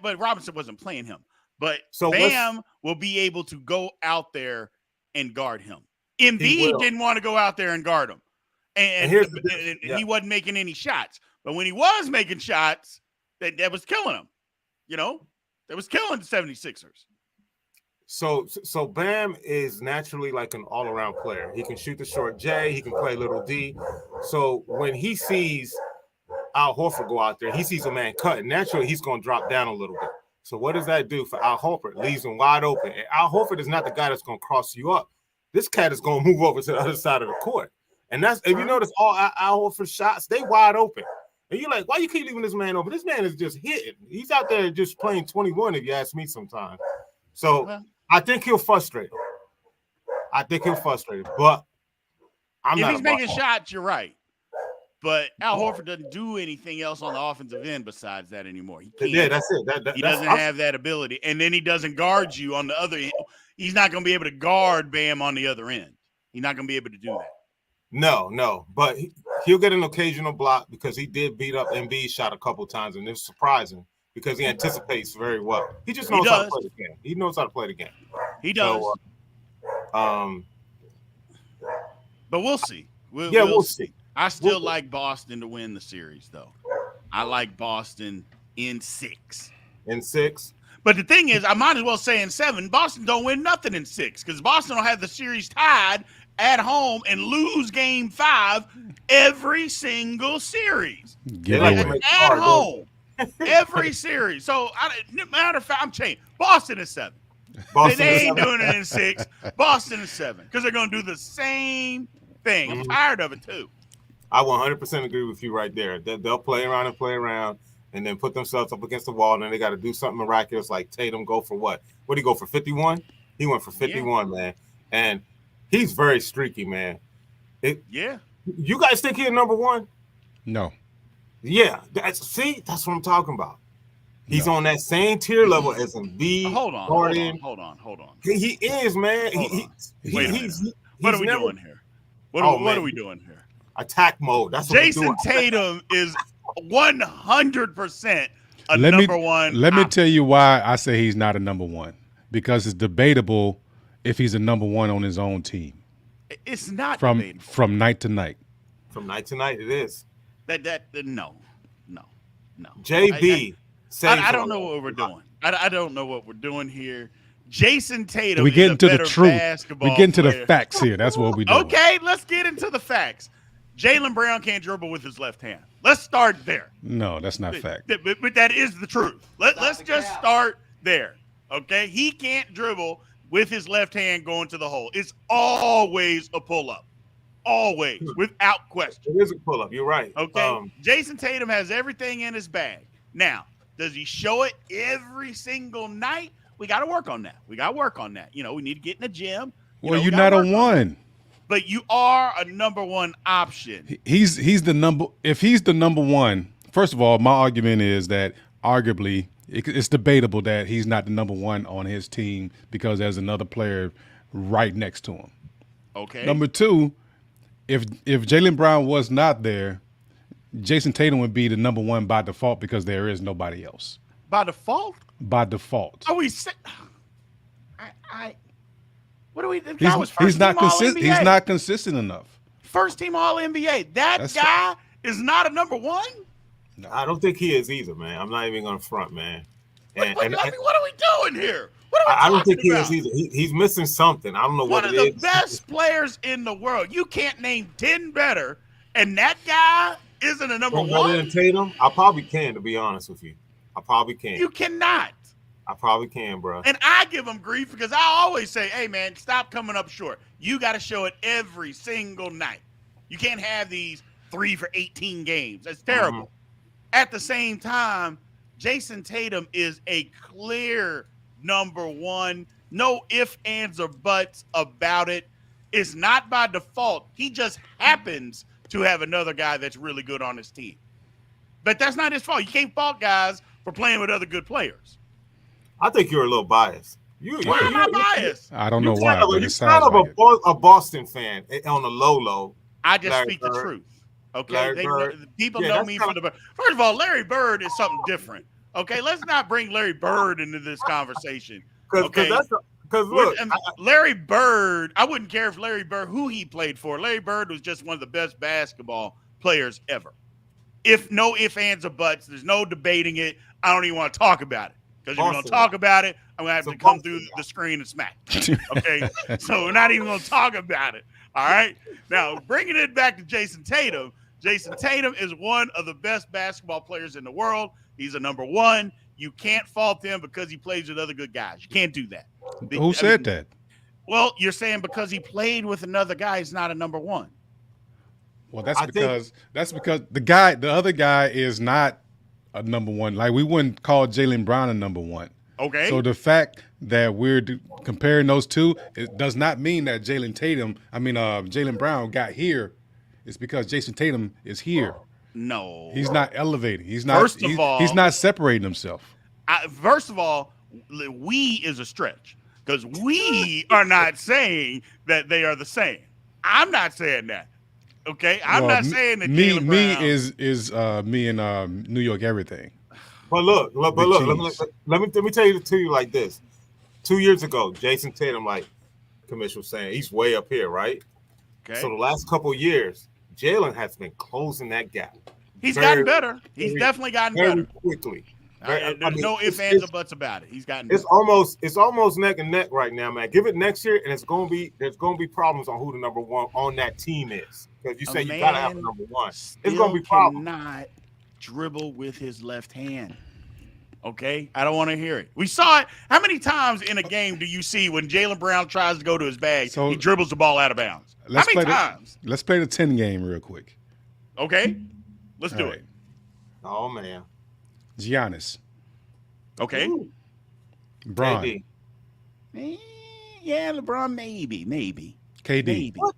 but Robinson wasn't playing him. But Bam will be able to go out there and guard him. Embiid didn't want to go out there and guard him. And he wasn't making any shots. But when he was making shots, that was killing him. That was killing the 76ers. So Bam is naturally like an all-around player. He can shoot the short J. He can play little D. So when he sees Al Horford go out there, he sees a man cutting. Naturally, he's going to drop down a little bit. So what does that do for Al Horford? Leaves him wide open. And Al Horford is not the guy that's going to cross you up. This cat is going to move over to the other side of the court. And that's, if you notice, all Al Horford shots, they wide open. And you're like, why you keep leaving this man open? This man is just hitting. He's out there just playing 21, if you ask me sometimes. So I think he'll frustrate him. But if he's making shots, you're right. But Al Horford doesn't do anything else on the offensive end besides that anymore. He can't. Yeah, that's it. He doesn't have that ability. And then he doesn't guard you on the other end. He's not going to be able to guard Bam on the other end. He's not going to be able to do that. No. But he'll get an occasional block because he did beat up Embiid's shot a couple times, and it's surprising because he anticipates very well. He just knows how to play the game. He knows how to play the game. He does. So, but we'll see. We'll see. I still like Boston to win the series, though. I like Boston in 6. In 6? But the thing is, I might as well say in 7. Boston don't win nothing in 6 because Boston will have the series tied at home and lose game 5 every single series. At home. Every series. So, matter of fact, I'm changing. Boston is 7. They ain't doing it in 6. Boston is 7 because they're going to do the same thing. I'm tired of it, too. I 100% agree with you right there. They'll play around and then put themselves up against the wall, and then they got to do something miraculous like Tatum go for what? What did he go for, 51? He went for 51, man. And he's very streaky, man. You guys think he's number 1? No. Yeah. That's what I'm talking about. He's on that same tier level as Embiid. Hold on. He is, man. Wait a minute. What are we doing here? What are we doing here? Attack mode. That's what Jason Tatum is 100% number 1. Let me tell you why I say he's not a number 1. Because it's debatable if he's a number 1 on his own team. It's not debatable. From night to night. From night to night, it is. No. JB. I don't know what we're doing. I don't know what we're doing here. Jason Tatum. We get into the truth. We get into the facts here. That's what we do. Okay, let's get into the facts. Jaylen Brown can't dribble with his left hand. Let's start there. No, that's not fact. But that is the truth. Let's just start there. Okay? He can't dribble with his left hand going to the hole. It's always a pull-up. Always, without question. It is a pull-up. You're right. Okay? Jason Tatum has everything in his bag. Now, does he show it every single night? We got to work on that. You know, we need to get in the gym. You're not a 1. But you are a number 1 option. He's the number. If he's the number 1, first of all, my argument is that arguably it's debatable that he's not the number 1 on his team because there's another player right next to him. Okay. Number 2, if Jaylen Brown was not there, Jason Tatum would be the number 1 by default because there is nobody else. By default? By default. Oh, what do we? He's not consistent. He's not consistent enough. First team All NBA. That guy is not a number 1. No, I don't think he is either, man. I'm not even going to front, man. What are we doing here? I don't think he is either. He's missing something. I don't know what it is. One of the best players in the world. You can't name 10 better, and that guy isn't a number 1. Better than Tatum? I probably can, to be honest with you. I probably can. You cannot. I probably can, bro. And I give him grief because I always say, hey, man, stop coming up short. You got to show it every single night. You can't have these 3 for 18 games. That's terrible. Mm-hmm. At the same time, Jason Tatum is a clear number 1. No ifs, ands, or buts about it. It's not by default. He just happens to have another guy that's really good on his team. But that's not his fault. You can't fault guys for playing with other good players. I think you're a little biased. Why am I biased? I don't know why. You're kind of a Boston fan on the low. I just speak the truth. Okay, people know me from the. First of all, Larry Bird is something different. Okay, let's not bring Larry Bird into this conversation. Because look, Larry Bird. I wouldn't care if Larry Bird, who he played for. Larry Bird was just one of the best basketball players ever. No ifs, ands, or buts. There's no debating it. I don't even want to talk about it. Because if we're going to talk about it, I'm going to have to come through the screen and smack. Okay? So we're not even going to talk about it. All right? Now, bringing it back to Jason Tatum. Jason Tatum is one of the best basketball players in the world. He's a number 1. You can't fault them because he plays with other good guys. You can't do that. Who said that? Well, you're saying because he played with another guy, he's not a number one. Well, that's because the other guy is not a number one. Like we wouldn't call Jaylen Brown a number one. Okay. So the fact that we're comparing those two, it does not mean that Jaylen Brown got here. It's because Jason Tatum is here. No, he's not elevating. He's not. First of all, he's not separating himself. First of all, we is a stretch because we are not saying that they are the same. I'm not saying that. Okay, I'm not saying that. Me is me and New York everything. But look. Let me tell you to you like this. 2 years ago, Jason Tatum, like Commissioner was saying, he's way up here, right? Okay. So the last couple of years, Jalen has been closing that gap. He's gotten better. He's definitely gotten better quickly. There's no ifs, ands, or buts about it. He's gotten. It's almost neck and neck right now, man. Give it next year, and there's gonna be problems on who the number one on that team is. Because you say you gotta have a number one. It's gonna be problems. Cannot dribble with his left hand. Okay, I don't want to hear it. We saw it. How many times in a game do you see when Jaylen Brown tries to go to his bag, he dribbles the ball out of bounds? How many times? Let's play the 10 game real quick. Okay, let's do it. Oh man, Giannis. Okay. Bron. Yeah, LeBron maybe. KD. Maybe. What?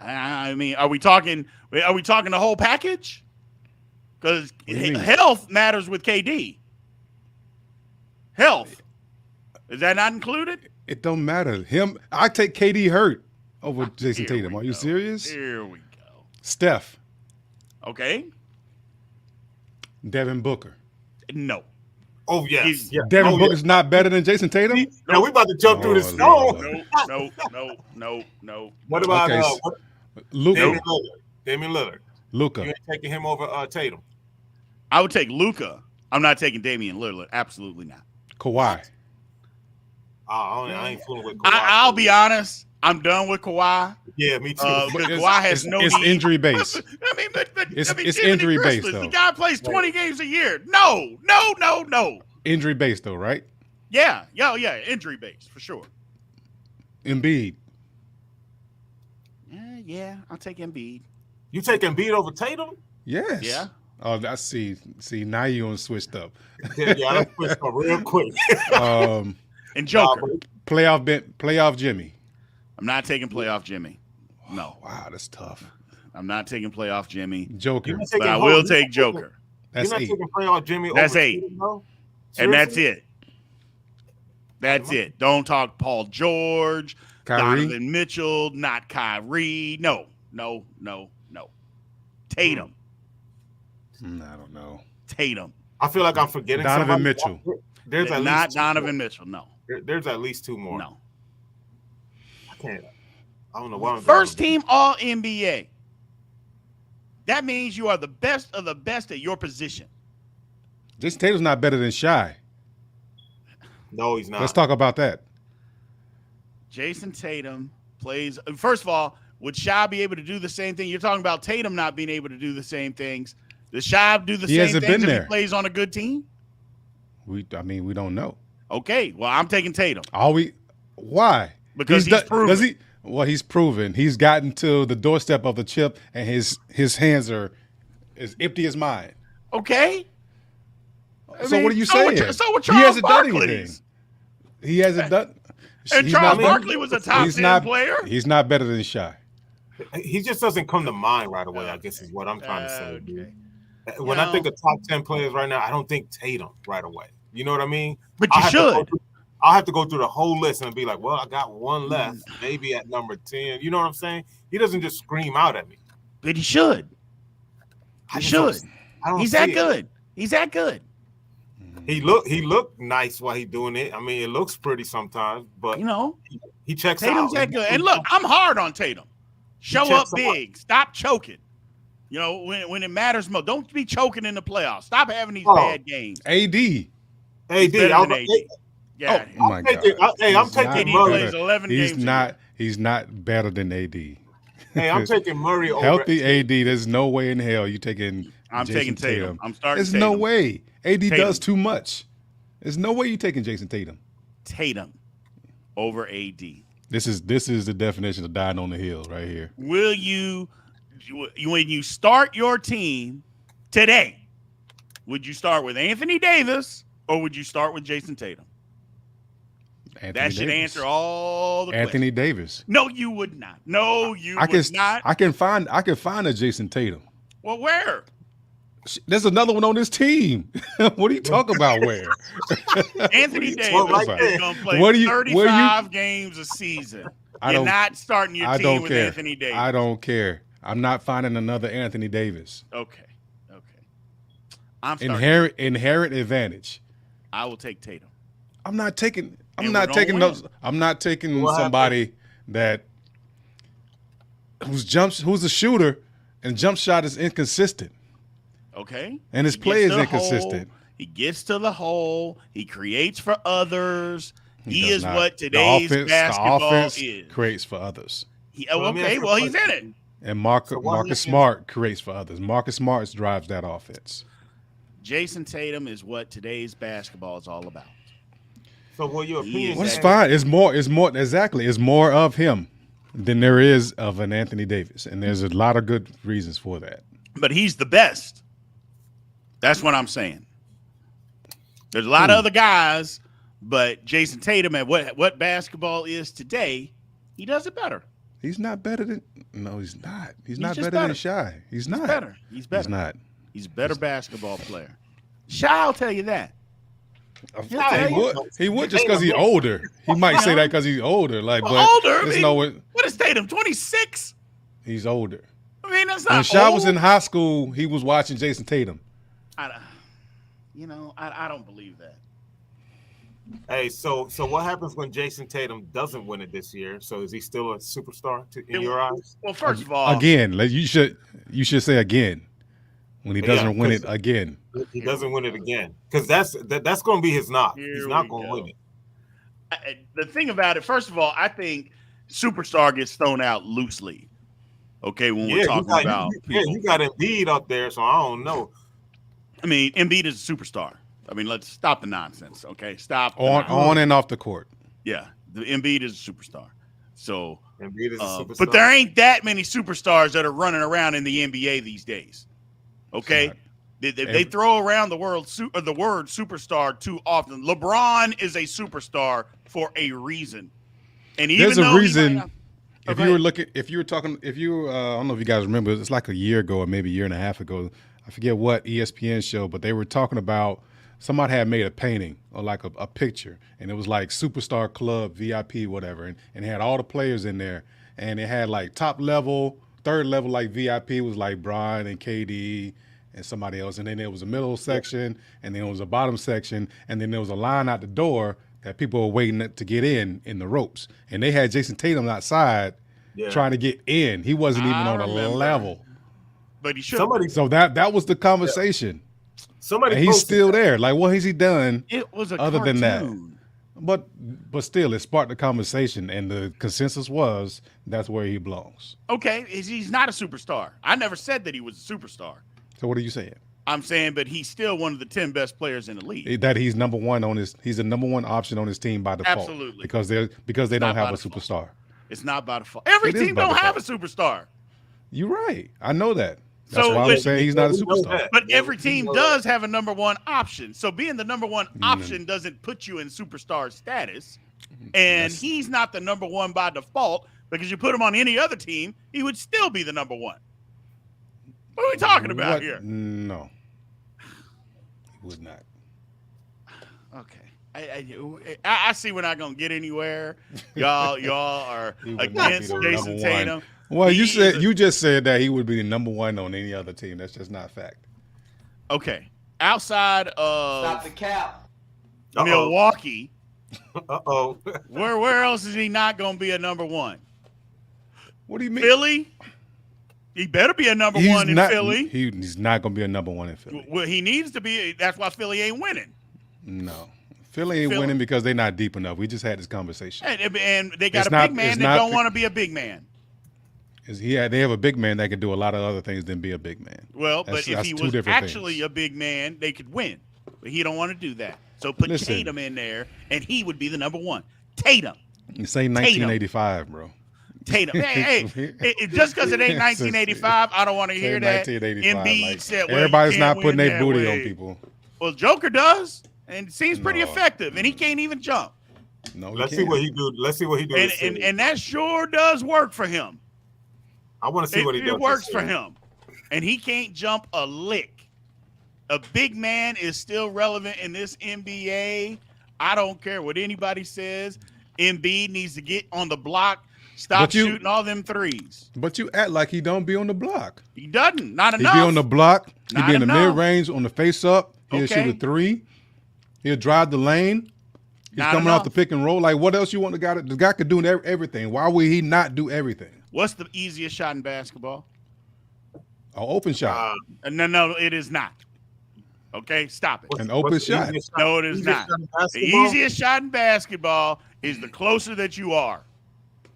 I mean, are we talking the whole package? Because health matters with KD. Health. Is that not included? It don't matter. I take KD hurt over Jason Tatum. Are you serious? Here we go. Steph. Okay. Devin Booker. No. Oh, yes. Devin Booker's not better than Jason Tatum? No, we about to jump through this. No. What about Luka? Damian Lillard. Luka. You ain't taking him over Tatum? I would take Luka. I'm not taking Damian Lillard. Absolutely not. Kawhi. I ain't fooling with Kawhi. I'll be honest. I'm done with Kawhi. Yeah, me too. Kawhi has no It's need. injury based. It's injury based, though. The guy plays 20 games a year. No. Injury based, though, right? Yeah. Injury based for sure. Embiid. Yeah, I'll take Embiid. You take Embiid over Tatum? Yes. Yeah. Oh, I see. See, now you on switched up. Yeah, I switched up real quick. And Joker. Playoff Jimmy. I'm not taking playoff Jimmy. No. Wow, that's tough. I'm not taking playoff Jimmy. Joker. But I will take Joker. That's You're not 8. taking playoff Jimmy over That's 8. Tatum, and that's it. That's it. Don't talk Paul George, Kyrie? Donovan Mitchell, not Kyrie. No. Tatum. I don't know. Tatum. I feel like I'm forgetting Donovan somebody. Mitchell. There's at not least Donovan Mitchell. No. There's at least 2 more. No. I can't. I don't know why. First team All NBA. That means you are the best of the best at your position. Jason Tatum's not better than Shy. No, he's not. Let's talk about that. Jason Tatum plays. First of all, would Shy be able to do the same thing? You're talking about Tatum not being able to do the same things. Does Shy do the same things if he plays on a good team? We don't know. Okay, well, I'm taking Tatum. Why? Because he's proven. He's proven. He's gotten to the doorstep of the chip, and his hands are as empty as mine. Okay. So what are you saying? So what Charles He hasn't Barkley. done anything. He hasn't done. And Charles Barkley was a top 10 player. He's not better than Shy. He just doesn't come to mind right away, I guess is what I'm trying to say. Okay. When I think of top 10 players right now, I don't think Tatum right away. You know what I mean? But you should. I'll have to go through the whole list and be like, well, I got one left, maybe at number 10. You know what I'm saying? He doesn't just scream out at me. But he should. He's that good. He's that good. He looked nice while he's doing it. I mean, it looks pretty sometimes, but he checks Tatum's out. That good. And look, I'm hard on Tatum. Show up big. Stop choking. You know, when it matters most. Don't be choking in the playoffs. Stop having these bad games. AD. Yeah. Oh my God. I'm taking Murray. Plays 11 games He's not better than AD. Hey, I'm taking Murray over. Healthy AD. There's no way in hell you taking I'm Jason taking Tatum. I'm starting There's Tatum. no way. AD Tatum. does too much. There's no way you're taking Jason Tatum. Tatum over AD. This is the definition of dying on the hill right here. Will you, when you start your team today, would you start with Anthony Davis or would you start with Jason Tatum? That should answer all the Anthony questions. Davis. No, you would not. No, you would not. I can find a Jason Tatum. Well, where? There's another one on this team. What are you talking about? Where? Anthony Davis right is going to play 35 games a season. You're not starting your team with Anthony Davis. I don't care. I'm not finding another Anthony Davis. Okay. I'm starting. Inherent advantage. I will take Tatum. I'm not taking somebody that who's a shooter and jump shot is inconsistent. Okay. And his play is inconsistent. He gets to the hole. He creates for others. He is what today's basketball is. Creates for others. He's in it. And Marcus Smart creates for others. Marcus Smart drives that offense. Jason Tatum is what today's basketball is all about. So what your opinion? Well, it's fine. It's more exactly. It's more of him than there is of an Anthony Davis. And there's a lot of good reasons for that. But he's the best. That's what I'm saying. There's a lot of other guys, but Jason Tatum at what basketball is today, he does it better. He's not better than he's not. He's not better than Shai. He's not. Better. He's better. He's not. He's a better basketball player. Shai will tell you that. He would just because he's older. He might say that because he's older. But older. What is Tatum? 26. He's older. I mean, that's not. When Shai was in high school, he was watching Jason Tatum. I don't believe that. Hey, so what happens when Jason Tatum doesn't win it this year? So is he still a superstar in your eyes? Well, first of all, again, you should say again when he doesn't win it again. He doesn't win it again because that's going to be his knock. He's not going to win it. The thing about it, first of all, I think superstar gets thrown out loosely. Okay, when we're talking about you got Embiid up there, so I don't know. I mean, Embiid is a superstar. I mean, let's stop the nonsense, okay? Stop on and off the court. Yeah, the Embiid is a superstar. So, Embiid is a superstar. But there ain't that many superstars that are running around in the NBA these days. Okay, they throw around the word superstar too often. LeBron is a superstar for a reason, and even there's a reason. I don't know if you guys remember, it's like a year ago or maybe a year and a half ago. I forget what ESPN show, but they were talking about somebody had made a painting or like a picture, and it was like Superstar Club, VIP, whatever, and it had all the players in there, and it had like top level, third level, like VIP was like Brian and KD and somebody else, and then there was a middle section, and then there was a bottom section, and then there was a line out the door that people were waiting to get in the ropes, and they had Jason Tatum outside trying to get in. He wasn't even on a level. But he should. So that was the conversation. Somebody, and he's still there. Like, what has he done? It was other than that. But still, it sparked the conversation, and the consensus was that's where he belongs. Okay, he's not a superstar. I never said that he was a superstar. So what are you saying? I'm saying, but he's still one of the 10 best players in the league. That he's number one he's the number one option on his team by default. Absolutely, because they don't have a superstar. It's not by default. Every team don't have a superstar. You're right. I know that. That's why I'm saying he's not a superstar. But every team does have a number one option. So being the number one option doesn't put you in superstar status. And he's not the number one by default because you put him on any other team, he would still be the number one. What are we talking about here? No. He would not. Okay. I see we're not going to get anywhere. Y'all are against Jason Tatum. Well, you just said that he would be the number one on any other team. That's just not fact. Okay. Outside of stop the cap. Milwaukee. Uh-oh. Where else is he not going to be a number one? What do you mean? Philly? He better be a number one in Philly. He's not going to be a number one in Philly. Well, he needs to be. That's why Philly ain't winning. No. Philly ain't winning because they're not deep enough. We just had this conversation. And they got a big man that don't want to be a big man. They have a big man that can do a lot of other things than be a big man. Well, but if he was actually a big man, they could win. But he don't want to do that. So put Tatum in there, and he would be the number one. Tatum. You say 1985, bro. Tatum. Hey, just because it ain't 1985, I don't want to hear that. Embiid said, well, everybody's not putting their booty on people. Well, Joker does, and it seems pretty effective, and he can't even jump. No, let's see what he do. Let's see what he do. And that sure does work for him. I want to see what he does. It works for him, and he can't jump a lick. A big man is still relevant in this NBA. I don't care what anybody says. Embiid needs to get on the block. Stop shooting all them threes. But you act like he don't be on the block. He doesn't. Not enough. He be on the block. He be in the mid-range on the face-up. He'll shoot a three. He'll drive the lane. He's coming off the pick and roll. Like, what else you want the guy? The guy could do everything. Why would he not do everything? What's the easiest shot in basketball? An open shot. No, it is not. Okay, stop it. An open shot. No, it is not. The easiest shot in basketball is the closer that you are.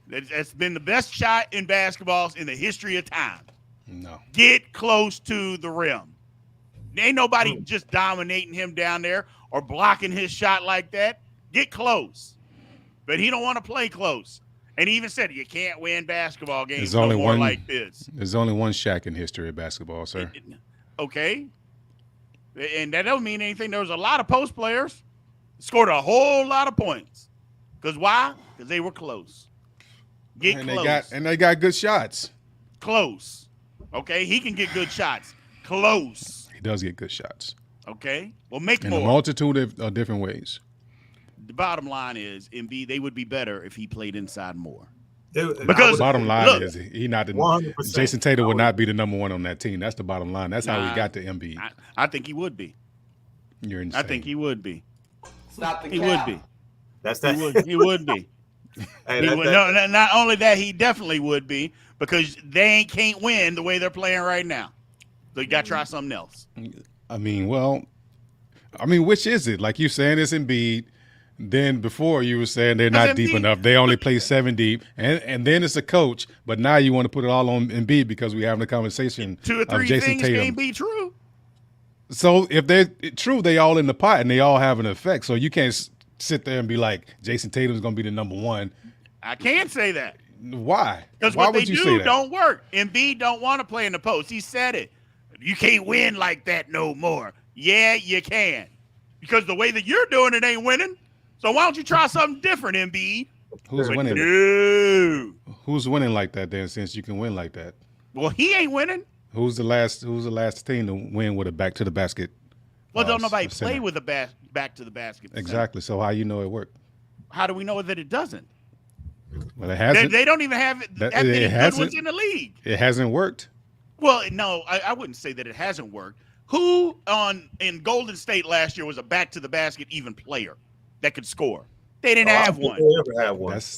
That's been the best shot in basketballs in the history of time. No. Get close to the rim. Ain't nobody just dominating him down there or blocking his shot like that. Get close. But he don't want to play close. And he even said you can't win basketball games like this. There's only one Shaq in history of basketball, sir. Okay. And that don't mean anything. There was a lot of post players. Scored a whole lot of points. Because why? Because they were close. Get close. They got good shots. Close. Okay? He can get good shots. Close. He does get good shots. Okay? Well, make more. In a multitude of different ways. The bottom line is, Embiid, they would be better if he played inside more. Because the bottom line is he not the Jason Tatum would not be the number one on that team. That's the bottom line. That's how he got to Embiid. I think he would be. You're insane. I think he would be. Stop the He cap. would be. That's that. He would be. No, not only that, he definitely would be because they can't win the way they're playing right now. So you got to try something else. I mean, which is it? Like you saying it's Embiid. Then before you were saying they're not deep enough. They only play 7 deep. And then it's a coach. But now you want to put it all on Embiid because we're having a conversation 2 or 3 of Jason things Tatum. can't be true. So if they're true, they all in the pot and they all have an effect. So you can't sit there and be like, Jason Tatum's going to be the number one. I can't say that. Why? Because what they do don't work. Embiid don't want to play in the post. He said it. You can't win like that no more. Yeah, you can. Because the way that you're doing it ain't winning. So why don't you try something different, Embiid? Who's winning? No. Who's winning like that then since you can win like that? Well, he ain't winning. Who's the last team to win with a back to the basket? Well, don't nobody play with a back to the basket. Exactly. So how you know it worked? How do we know that it doesn't? Well, it hasn't. They don't even have that many good ones in the league. It hasn't worked. Well, no, I wouldn't say that it hasn't worked. Who in Golden State last year was a back to the basket even player that could score? They didn't have one.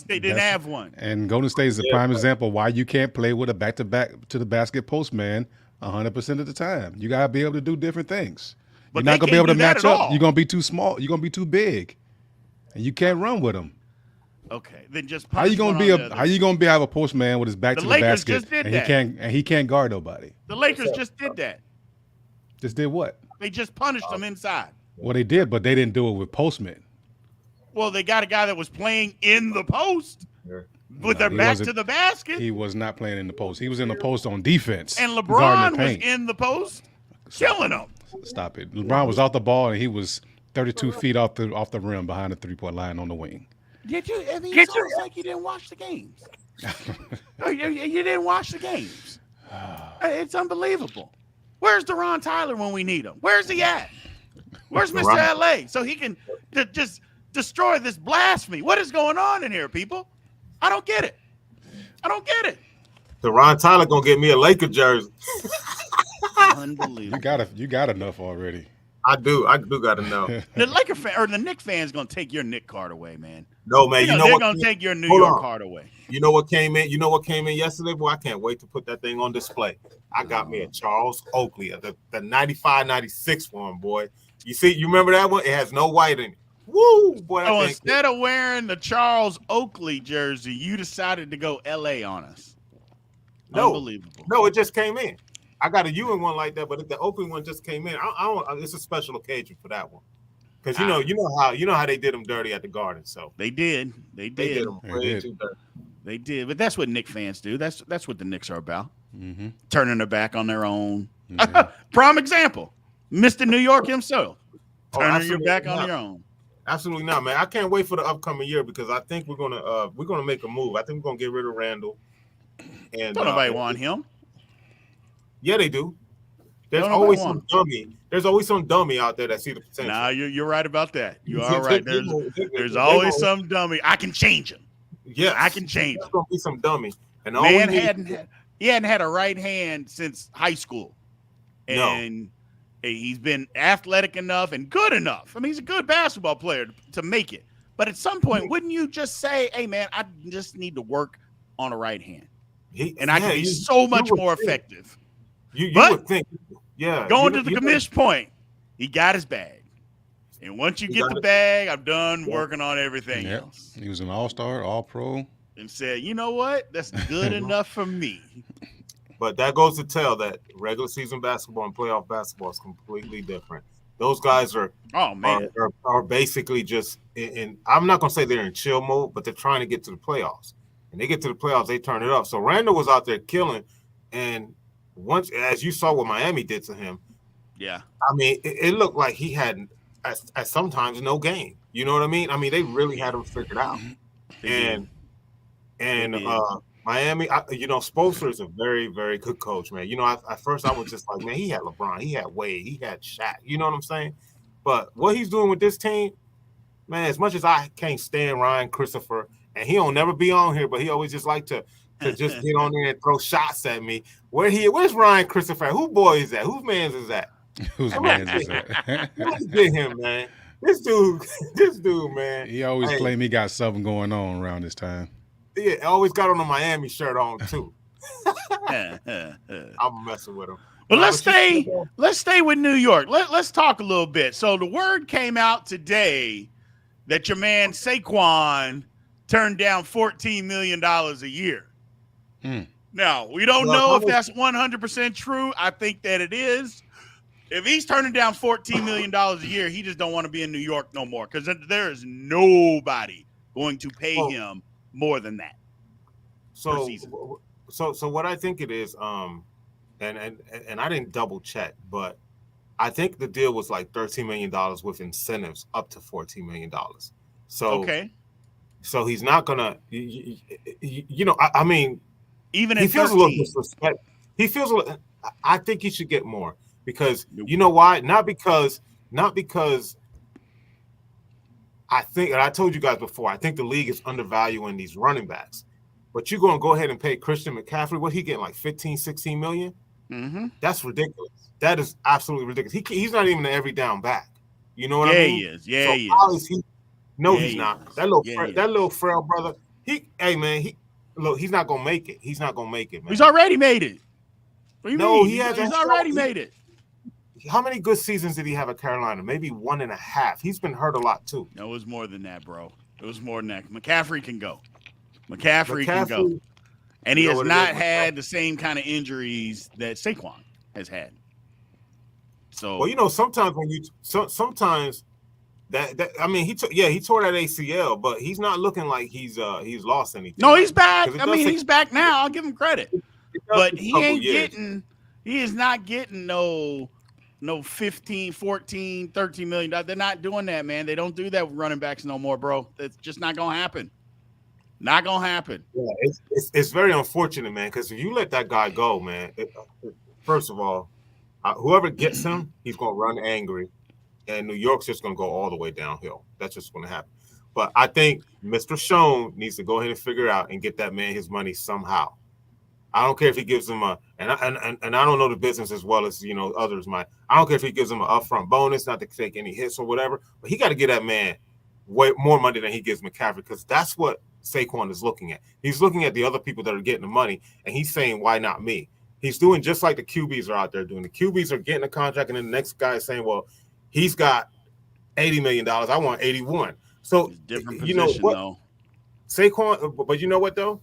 They didn't have one. And Golden State is a prime example why you can't play with a back to the basket post man 100% of the time. You gotta be able to do different things. But you're not gonna be able to match up. You're gonna be too small. You're gonna be too big, and you can't run with them. Okay, then just how you gonna have a post man with his back to the basket and he can't guard nobody? The Lakers just did that. Just did what? They just punished them inside. Well, they did, but they didn't do it with postmen. Well, they got a guy that was playing in the post with their back to the basket. He was not playing in the post. He was in the post on defense. And LeBron was in the post, killing them. Stop it. LeBron was off the ball, and he was 32 feet off the rim behind the three-point line on the wing. Did you? I mean, it sounds like you didn't watch the games. You didn't watch the games. It's unbelievable. Where's Deron Tyler when we need him? Where's he at? Where's Mr. LA? So he can just destroy this blasphemy. What is going on in here, people? I don't get it. Deron Tyler gonna get me a Laker jersey. Unbelievable. You got enough already. I do got enough. The Laker fan or the Knicks fans gonna take your Knick card away, man. No, man. You know they're what? Gonna take your New York card away. You know what came in? You know what came in yesterday, boy? I can't wait to put that thing on display. I got me a Charles Oakley, the 95-96 one, boy. You remember that one? It has no white in it. Woo, boy. So instead of wearing the Charles Oakley jersey, you decided to go LA on us. Unbelievable. No, it just came in. I got a Ewing one like that, but the Oakland one just came in. I don't. It's a special occasion for that one, because you know how they did them dirty at the Garden. So they did. They did them way too dirty. They did, but that's what Knicks fans do. That's what the Knicks are about. Mm-hmm. Turning their back on their own. Mm-hmm. Prime example, Mr. New York himself. Turning your back on your own. Absolutely not, man. I can't wait for the upcoming year because I think we're gonna make a move. I think we're gonna get rid of Randall. And don't nobody want him. Yeah, they do. There's always some dummy. There's always some dummy out there that see the potential. Nah, you're right about that. You are right. There's always some dummy. I can change him. Yeah, I can change him. There's gonna be some dummy. And man he hadn't had a right hand since high school, and he's been athletic enough and good enough. I mean, he's a good basketball player to make it. But at some point, wouldn't you just say, "Hey, man, I just need to work on a right hand, I can be so much more effective." You would think, Going to the commish point, he got his bag. And once you get the bag, I'm done working on everything else. He was an all-star, all-pro. And said, you know what? That's good enough for me. But that goes to tell that regular season basketball and playoff basketball is completely different. Those guys are basically just in I'm not going to say they're in chill mode, but they're trying to get to the playoffs. And they get to the playoffs, they turn it up. So Randall was out there killing, and once, as you saw what Miami did to him, I mean, it looked like he had at sometimes no game. You know what I mean? I mean, they really had him figured out. And Miami, Spoelstra is a very, very good coach, man. You know, at first I was just like, man, he had LeBron, he had Wade, he had Shaq. You know what I'm saying? But what he's doing with this team, man, as much as I can't stand Ryan Christopher, and he don't never be on here, but he always just like to just get on there and throw shots at me. Where's Ryan Christopher? Who boy is that? Whose man's is that? Whose man's is that? Let's get him, man. This dude, man. He always claim he got something going on around this time. Yeah, always got on a Miami shirt on too. I'm messing with him. Well, let's stay with New York. Let's talk a little bit. So the word came out today that your man Saquon turned down $14 million a year. Now, we don't know if that's 100% true. I think that it is. If he's turning down $14 million a year, he just don't want to be in New York no more, because there is nobody going to pay him more than that. So what I think it is, and I didn't double check, but I think the deal was like $13 million with incentives up to $14 million. So so he's not gonna, I mean, even he feels 13. A little disrespect. He feels a little. I think he should get more, because you know why? Not because I think, and I told you guys before, I think the league is undervaluing these running backs. But you're going to go ahead and pay Christian McCaffrey, what he getting, like 15, 16 million? Mm-hmm. That's ridiculous. That is absolutely ridiculous. He's not even an every down back. You know what I mean? He is. Yeah, so he is. He's not. That little frail brother, he's not going to make it. He's not going to make it, man. He's already made it. What do you mean? He's already made it. How many good seasons did he have at Carolina? Maybe 1.5. He's been hurt a lot too. No, it was more than that, bro. It was more than that. McCaffrey can go. McCaffrey can go. And he has not had the same kind of injuries that Saquon has had. So, well, sometimes sometimes that I mean, he tore that ACL, but he's not looking like he's lost anything. No, he's back. I mean, he's back now. I'll give him credit. But he is not getting no 15, 14, 13 million. They're not doing that, man. They don't do that with running backs no more, bro. It's just not going to happen. Not going to happen. Yeah, it's very unfortunate, man, because if you let that guy go, man, first of all, whoever gets him, he's going to run angry, and New York's just going to go all the way downhill. That's just going to happen. But I think Mr. Schoen needs to go ahead and figure out and get that man his money somehow. I don't care if he gives him and I don't know the business as well as others might. I don't care if he gives him an upfront bonus, not to take any hits or whatever, but he got to get that man way more money than he gives McCaffrey, because that's what Saquon is looking at. He's looking at the other people that are getting the money, and he's saying, why not me? He's doing just like the QBs are out there doing. The QBs are getting a contract, and then the next guy is saying, well, he's got $80 million. I want 81. So different position, though. Saquon, but you know what though?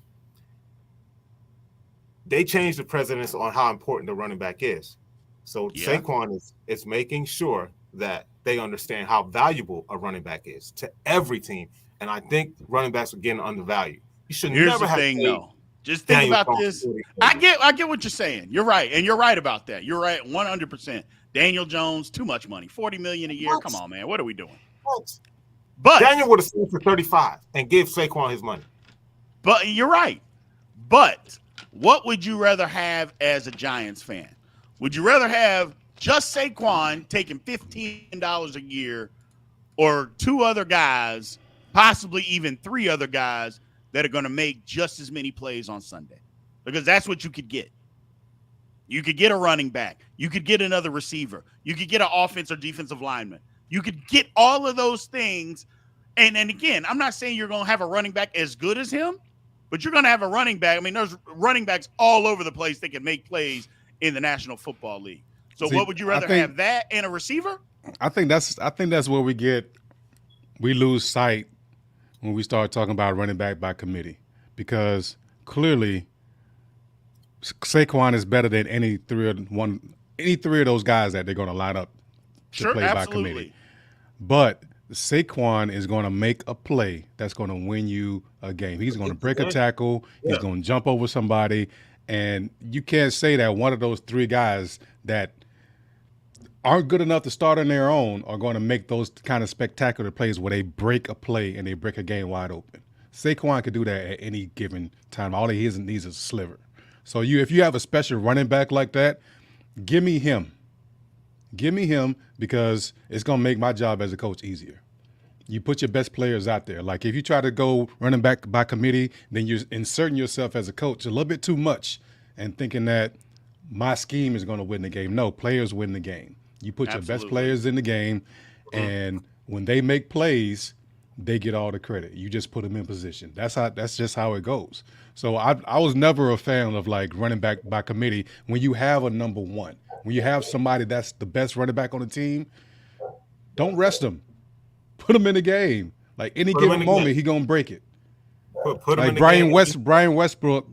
they changed the precedence on how important the running back is. So Saquon is making sure that they understand how valuable a running back is to every team. And I think running backs are getting undervalued. You should never have thing, though. Just think Daniel about this. I get what you're saying. You're right, and you're right about that. You're right 100%. Daniel Jones, too much money, $40 million a year. What? Come on, man. What are we doing? What? But Daniel would have sold for 35 and give Saquon his money. But you're right. But what would you rather have as a Giants fan? Would you rather have just Saquon taking $15 a year, or two other guys, possibly even three other guys that are going to make just as many plays on Sunday? Because that's what you could get. You could get a running back. You could get another receiver. You could get an offense or defensive lineman. You could get all of those things. And again, I'm not saying you're going to have a running back as good as him, but you're going to have a running back. I mean, there's running backs all over the place that can make plays in the National Football League. So what would you rather have, that and a receiver? I think that's where we lose sight when we start talking about running back by committee, because clearly Saquon is better than any three of those guys that they're going to line up to play by committee. But Saquon is going to make a play that's going to win you a game. He's going to break a tackle. He's going to jump over somebody. And you can't say that one of those three guys that aren't good enough to start on their own are going to make those kind of spectacular plays where they break a play and they break a game wide open. Saquon could do that at any given time. All he needs is a sliver. So if you have a special running back like that, give me him. Give me him, because it's going to make my job as a coach easier. You put your best players out there. Like if you try to go running back by committee, then you're inserting yourself as a coach a little bit too much and thinking that my scheme is going to win the game. No, players win the game. You put your best players in the game, and when they make plays, they get all the credit. You just put them in position. That's just how it goes. So I was never a fan of like running back by committee when you have a number one. When you have somebody that's the best running back on the team, don't rest him. Put him in the game. Like any given moment, he's going to break it. Put him like in the Brian game. Brian Westbrook,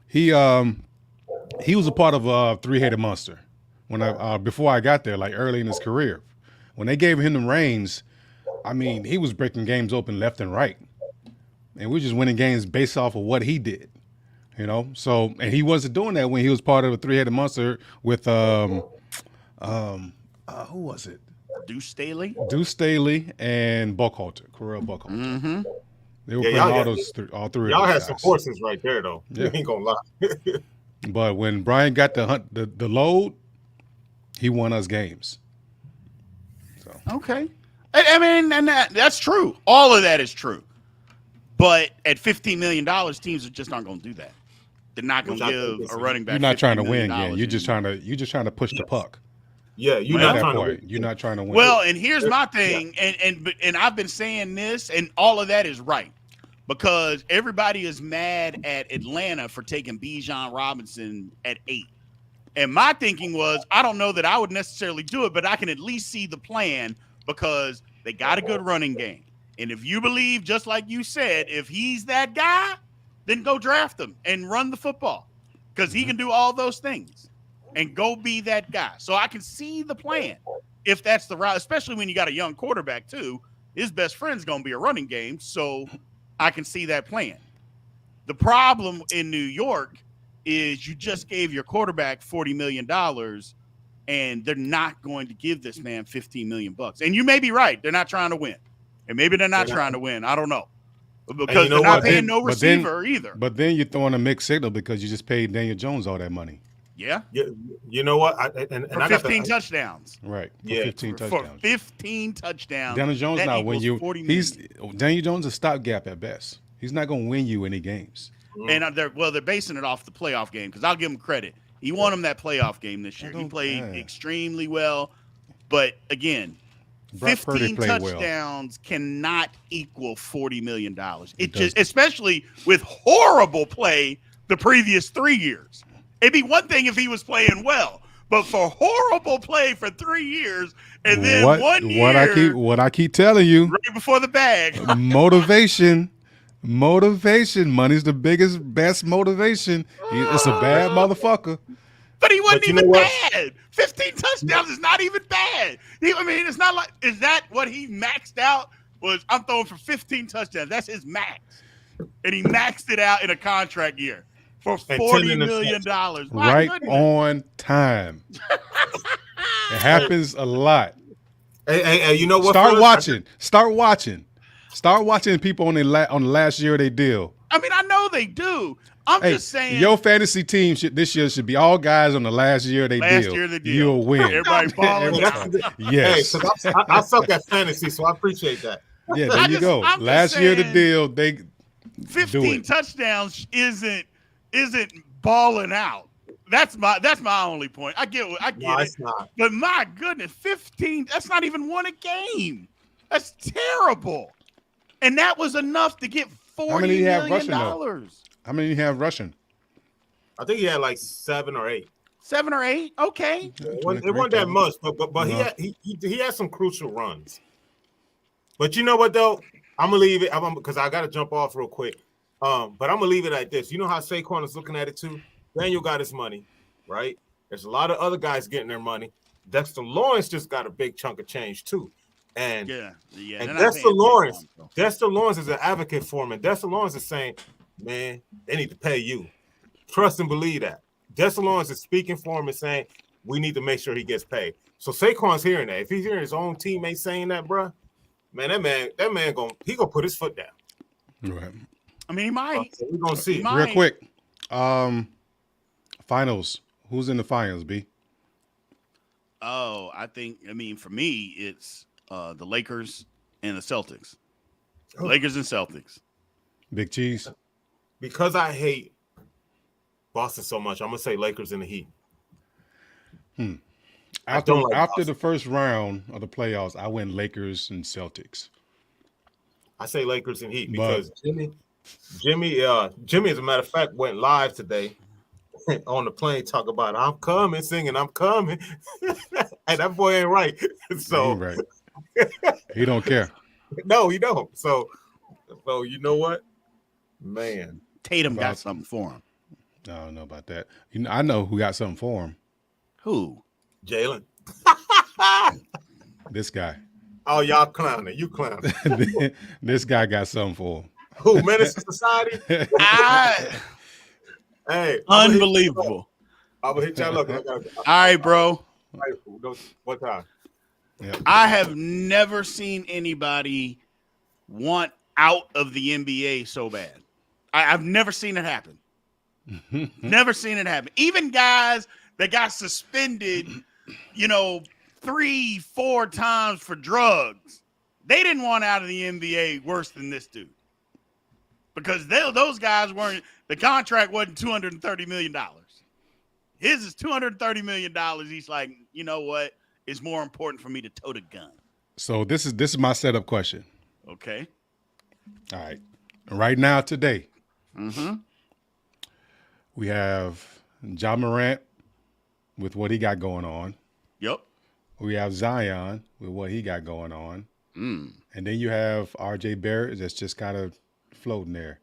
he was a part of a three-headed monster when before I got there, like early in his career. When they gave him the reins, I mean, he was breaking games open left and right. And we were just winning games based off of what he did. You know, so, and he wasn't doing that when he was part of a three-headed monster with who was it? Deuce Staley and Buckhalter, Correll Buckhalter. Mm-hmm. They were playing all three. Y'all of those had guys. some horses right there, though. Yeah. You ain't gonna lie. But when Brian got the load, he won us games. So. Okay, I mean, and that's true. All of that is true. But at $15 million, teams are just not going to do that. They're not going to give a running back. You're not trying to win $15 again. You're just trying to push the puck. Yeah, you're not trying to win. You're not trying to win. Well, and here's my thing, and I've been saying this, and all of that is right, because everybody is mad at Atlanta for taking Bijan Robinson at 8. And my thinking was, I don't know that I would necessarily do it, but I can at least see the plan because they got a good running game. And if you believe, just like you said, if he's that guy, then go draft him and run the football, because he can do all those things and go be that guy. So I can see the plan if that's the route, especially when you got a young quarterback too. His best friend's going to be a running game, so I can see that plan. The problem in New York is you just gave your quarterback $40 million, and they're not going to give this man $15 million. And you may be right. They're not trying to win. And maybe they're not trying to win. I don't know. Because they're not paying no receiver either. But then you're throwing a mixed signal because you just paid Daniel Jones all that money. Yeah. You know what? For 15 touchdowns. Right. For Yeah. 15 touchdowns. For 15 touchdowns. Daniel Jones not win you. $40 Daniel Jones a stopgap at best. He's not going to win you any games. And they're basing it off the playoff game, because I'll give him credit. He won him that playoff game this year. He played extremely well. But again, 15 touchdowns cannot equal $40 million. It just, especially with horrible play the previous 3 years. It'd be one thing if he was playing well, but for horrible play for 3 years and then 1 year, what I keep telling you, right before the bag, motivation Motivation. Money's the best motivation. It's a bad motherfucker. But he wasn't you know even what? bad. 15 touchdowns is not even bad. It's not like, is that what he maxed out? Was I'm throwing for 15 touchdowns. That's his max. And he maxed it out in a contract year for $40 million. Right on time. It happens a lot. Hey, you know what? Start watching people on the last year of their deal. I mean, I know they do. I'm just saying. Your fantasy team this year should be all guys on the last year of their deal. You'll win. Everybody balling out. Yes. Hey, I suck at fantasy, so I appreciate that. Yeah, there you go. Last year of the deal, they 15 touchdowns isn't balling out. That's my only point. I get it. Not. But my goodness, 15, that's not even one a game. That's terrible. And that was enough to get $40 million. How many do you have rushing? I think he had like 7 or 8. 7 or 8? Okay. It wasn't that much, but no. he had some crucial runs. But you know what though? I'm gonna leave it because I gotta jump off real quick. But I'm gonna leave it like this. You know how Saquon is looking at it too? Daniel got his money, right? There's a lot of other guys getting their money. Dexter Lawrence just got a big chunk of change too. And Dexter Lawrence is an advocate for him. And Dexter Lawrence is saying, man, they need to pay you. Trust and believe that. Dexter Lawrence is speaking for him and saying, we need to make sure he gets paid. So Saquon's hearing that. If he's hearing his own teammate saying that, bro, man, that man gonna put his foot down. Right. I mean, he might. So we're gonna see. Real quick. Finals. Who's in the finals, B? Oh, for me, it's the Lakers and the Celtics. Lakers and Celtics. Big Cheese. Because I hate Boston so much, I'm gonna say Lakers and the Heat. After the first round of the playoffs, I went Lakers and Celtics. I say Lakers and Heat because Jimmy, as a matter of fact, went live today on the plane, talk about I'm coming, singing I'm coming, and that boy ain't right. So he ain't right. He don't care. No, he don't. So you know what, man? Tatum got something for him. I don't know about that. I know who got something for him. Who? Jalen. This guy. Oh, y'all clowning. You clowning. This guy got something for him. Who? Menace to Society? Hey. Unbelievable. I'm going to hit y'all up. All right, bro. What time? Yeah. I have never seen anybody want out of the NBA so bad. I've never seen it happen. Never seen it happen. Even guys that got suspended, 3-4 times for drugs, they didn't want out of the NBA worse than this dude. Because those guys weren't, the contract wasn't $230 million. His is $230 million. He's like, you know what? It's more important for me to tote a gun. So this is my setup question. Okay. All right. Right now, today, mm-hmm. we have Ja Morant with what he got going on. Yep. We have Zion with what he got going on. Mm. And then you have R.J. Barrett that's just kind of floating there.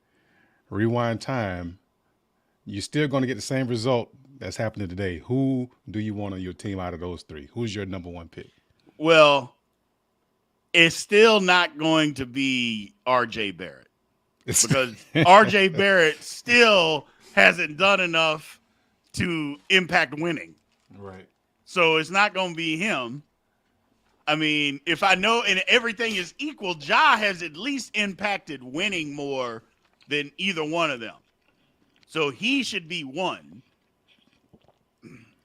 Rewind time, you're still going to get the same result that's happening today. Who do you want on your team out of those three? Who's your number one pick? Well, it's still not going to be R.J. Barrett because R.J. Barrett still hasn't done enough to impact winning. Right. So it's not going to be him. I mean, if I know and everything is equal, Ja has at least impacted winning more than either one of them. So he should be one.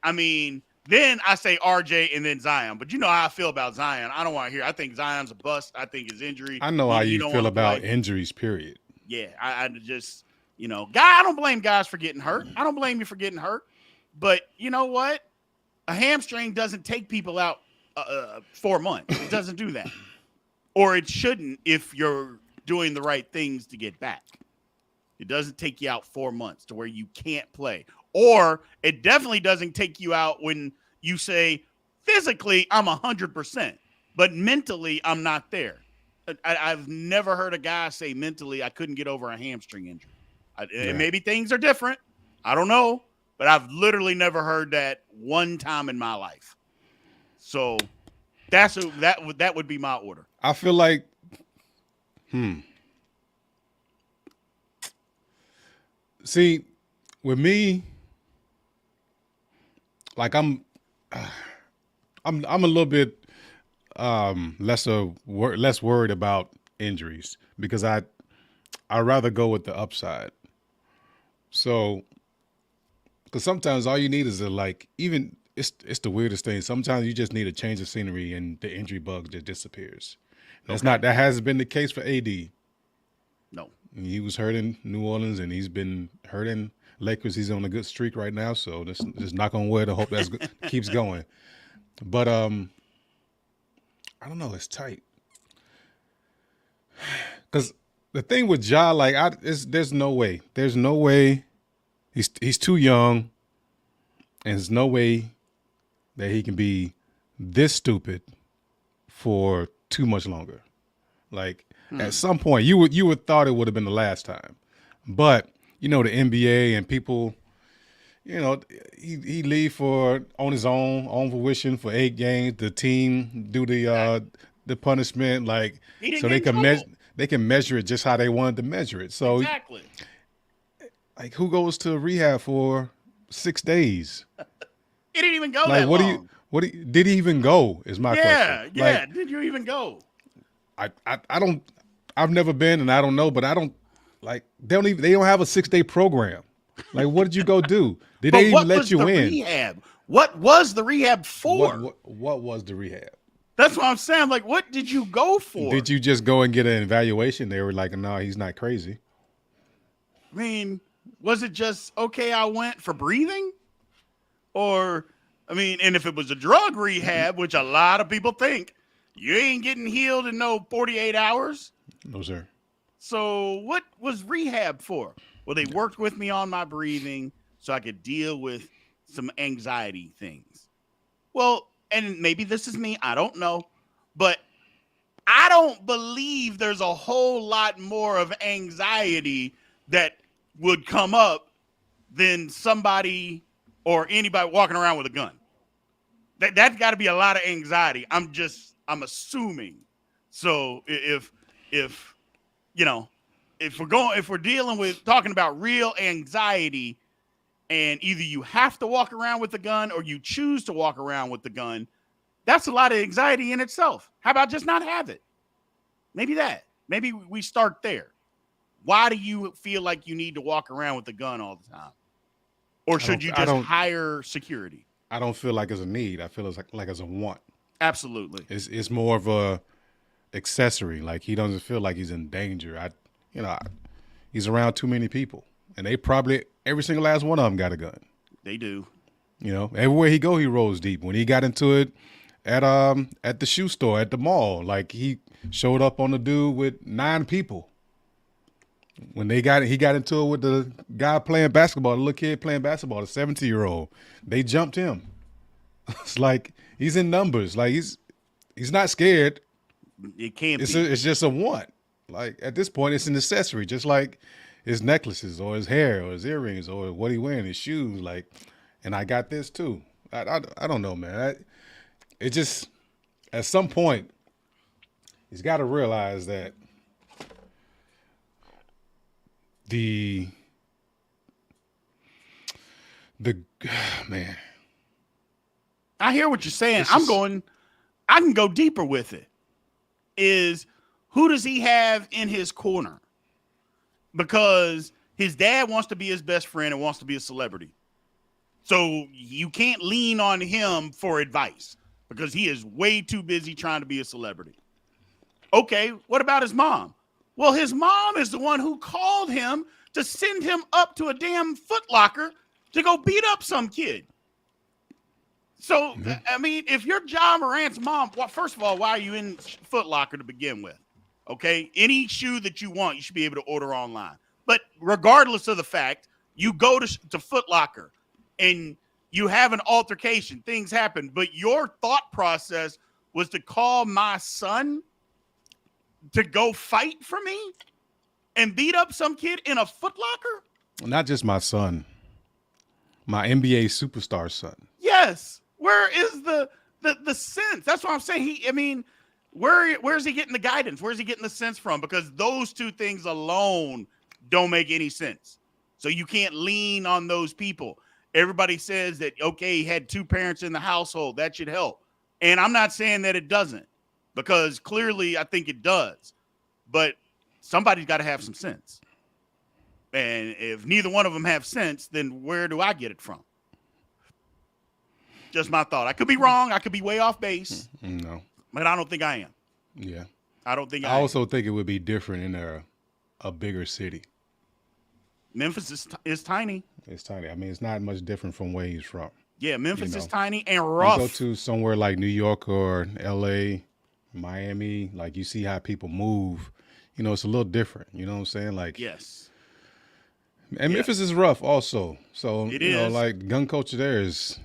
I mean, then I say RJ and then Zion. But you know how I feel about Zion. I don't want to hear. I think Zion's a bust. I think his injury. I know how you feel about injuries, period. Yeah, I just, I don't blame guys for getting hurt. I don't blame you for getting hurt. But you know what? A hamstring doesn't take people out 4 months. It doesn't do that. Or it shouldn't if you're doing the right things to get back. It doesn't take you out 4 months to where you can't play. Or it definitely doesn't take you out when you say, physically, I'm 100%, but mentally, I'm not there. I've never heard a guy say mentally I couldn't get over a hamstring injury. And maybe things are different. I don't know, but I've literally never heard that one time in my life. So that would be my order. I feel like, See, with me, like I'm a little bit less worried about injuries because I'd rather go with the upside. So, because sometimes all you need is even it's the weirdest thing. Sometimes you just need a change of scenery and the injury bug just disappears. That hasn't been the case for AD. No, he was hurt in New Orleans and he's been hurt in Lakers. He's on a good streak right now, so just knock on wood to hope that keeps going. But I don't know. It's tight because the thing with Ja, there's no way. There's no way. He's too young, and there's no way that he can be this stupid for too much longer. At some point, you would thought it would have been the last time, but the NBA and people, he leave on his own fruition for 8 games. The team do the punishment so they can measure it just how they wanted to measure it. So exactly. Who goes to rehab for 6 days? He didn't even go that long. Did he even go? Is my question. Yeah. Did you even go? I don't. I've never been, and I don't know. But I don't they don't have a 6-day program. What did you go do? Did they even let you in? Rehab? What was the rehab for? What was the rehab? That's what I'm saying. What did you go for? Did you just go and get an evaluation? They were like, no, he's not crazy. I mean, was it just, okay, I went for breathing? Or, and if it was a drug rehab, which a lot of people think, you ain't getting healed in no 48 hours. No, sir. So what was rehab for? Well, they worked with me on my breathing so I could deal with some anxiety things. Well, and maybe this is me, I don't know, but I don't believe there's a whole lot more of anxiety that would come up than somebody or anybody walking around with a gun. That's got to be a lot of anxiety. I'm assuming. So if we're dealing with talking about real anxiety, and either you have to walk around with the gun or you choose to walk around with the gun, that's a lot of anxiety in itself. How about just not have it? Maybe we start there. Why do you feel like you need to walk around with the gun all the time? Or should you just hire security? I don't feel like it's a need. I feel like it's a want. Absolutely. It's more of a accessory. He doesn't feel like he's in danger. He's around too many people. And they probably, every single last one of them got a gun. They do. Everywhere he go, he rolls deep. When he got into it at the shoe store, at the mall, he showed up on the dude with 9 people. When he got into it with the guy playing basketball, the little kid playing basketball, the 17-year-old, they jumped him. It's he's in numbers. He's not scared. It can't be. It's just a want. At this point, it's an accessory, just like his necklaces or his hair or his earrings or what he wearing, his shoes. And I got this too. I don't know, man. It just, at some point, he's got to realize that the man. I hear what you're saying. I can go deeper with it. Is who does he have in his corner? Because his dad wants to be his best friend and wants to be a celebrity. So you can't lean on him for advice because he is way too busy trying to be a celebrity. Okay, what about his mom? Well, his mom is the one who called him to send him up to a damn Foot Locker to go beat up some kid. So, if you're Ja Morant's mom, well, first of all, why are you in Foot Locker to begin with? Okay, any shoe that you want, you should be able to order online. But regardless of the fact, you go to Foot Locker and you have an altercation, things happen, but your thought process was to call my son. to go fight for me and beat up some kid in a Foot Locker? Not just my son, my NBA superstar son. Yes. Where is the sense? That's what I'm saying. Where's he getting the guidance? Where's he getting the sense from? Because those two things alone don't make any sense. So you can't lean on those people. Everybody says that, okay, he had two parents in the household. That should help. And I'm not saying that it doesn't, because clearly I think it does. But somebody's got to have some sense. And if neither one of them have sense, then where do I get it from? Just my thought. I could be wrong. I could be way off base. No. But I don't think I am. Yeah. I don't think I also think it would be different in a bigger city. Memphis is tiny. It's tiny. I mean, it's not much different from where he's from. Yeah, Memphis is tiny and rough. You go to somewhere like New York or L.A., Miami, like you see how people move. You know, it's a little different. You know what I'm saying? Like, yes. And Memphis is rough also. So, it you know, is. like gun culture there is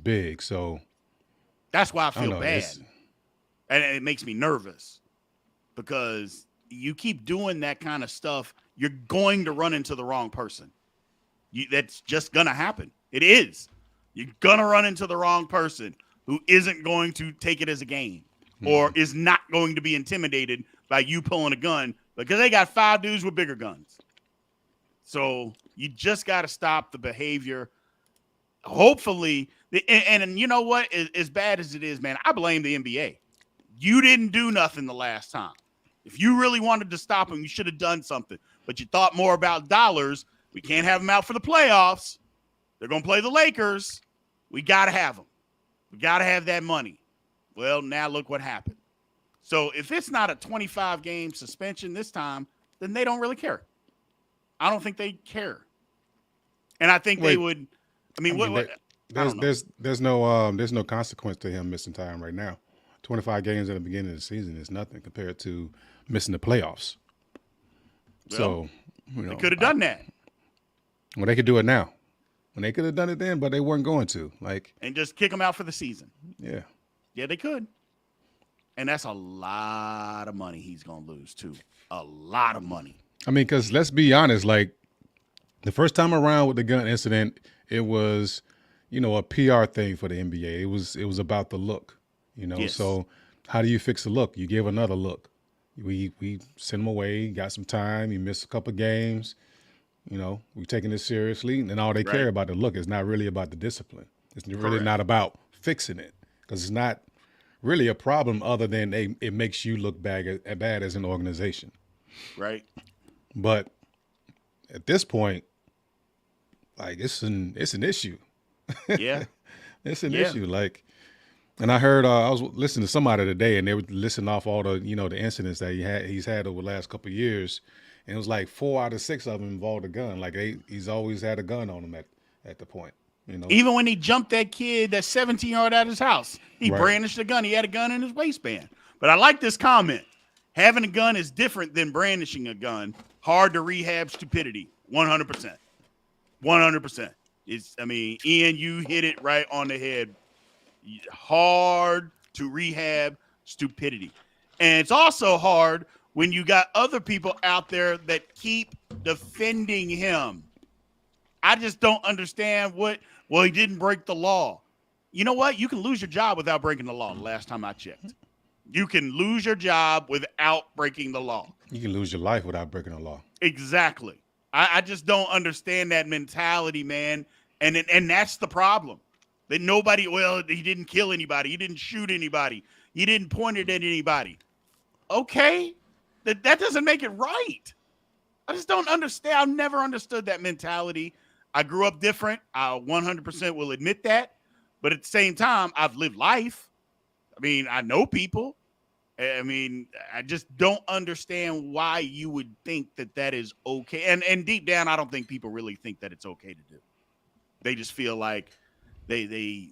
big. So that's why I feel bad. It's, and it makes me nervous because you keep doing that kind of stuff, you're going to run into the wrong person. That's just going to happen. It is. You're going to run into the wrong person who isn't going to take it as a game or is not going to be intimidated by you pulling a gun because they got 5 dudes with bigger guns. So you just got to stop the behavior. Hopefully, and you know what? As bad as it is, man, I blame the NBA. You didn't do nothing the last time. If you really wanted to stop them, you should have done something. But you thought more about dollars. We can't have them out for the playoffs. They're going to play the Lakers. We got to have them. We got to have that money. Well, now look what happened. So if it's not a 25-game suspension this time, then they don't really care. I don't think they care. And I think they would. I mean, there's no consequence to him missing time right now. 25 games at the beginning of the season is nothing compared to missing the playoffs. Well, so, you know, they could have done that. Well, they could do it now. When they could have done it then, but they weren't going to. And just kick him out for the season. Yeah. Yeah, they could. And that's a lot of money he's going to lose, too. A lot of money. I mean, because let's be honest, like, the first time around with the gun incident, it was, you know, a PR thing for the NBA. It was about the look, you know. Yes. So how do you fix the look? You give another look. We sent him away, got some time. He missed a couple of games. You know, we're taking this seriously. And all they care about the look. It's not really about the discipline. It's really not about fixing it because it's not really a problem other than it makes you look bad as an organization. Right. But at this point, like it's an issue. Yeah. It's an issue. Like, and I heard I was listening to somebody today, and they were listing off all the the incidents that he's had over the last couple of years, and it was like 4 out of 6 of them involved a gun. Like he's always had a gun on him at the point. You know, even when he jumped that kid, that 17-year-old out of his house, he brandished a gun. He had a gun in his waistband. But I like this comment. Having a gun is different than brandishing a gun. Hard to rehab stupidity. 100%. 100%. Ian, you hit it right on the head. Hard to rehab stupidity. And it's also hard when you got other people out there that keep defending him. I just don't understand he didn't break the law. You know what? You can lose your job without breaking the law. The last time I checked. You can lose your job without breaking the law. You can lose your life without breaking the law. Exactly. I just don't understand that mentality, man. And that's the problem. That he didn't kill anybody. He didn't shoot anybody. He didn't point it at anybody. Okay. That doesn't make it right. I just don't understand. I've never understood that mentality. I grew up different. I 100% will admit that. But at the same time, I've lived life. I mean, I know people. I mean, I just don't understand why you would think that is okay. And deep down, I don't think people really think that it's okay to do. They just feel like they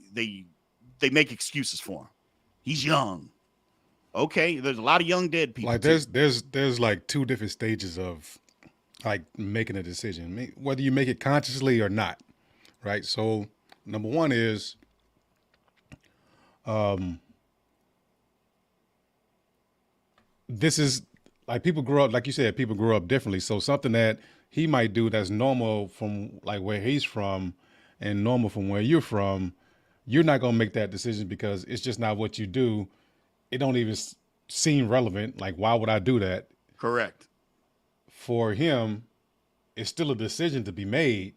make excuses for him. He's young. Okay, there's a lot of young dead people. Like there's like 2 different stages of like making a decision, whether you make it consciously or not, right? So number 1 is this is like people grow up, like you said, people grow up differently. So something that he might do that's normal from like where he's from and normal from where you're from, you're not going to make that decision because it's just not what you do. It don't even seem relevant. Like, why would I do that? Correct. For him, it's still a decision to be made,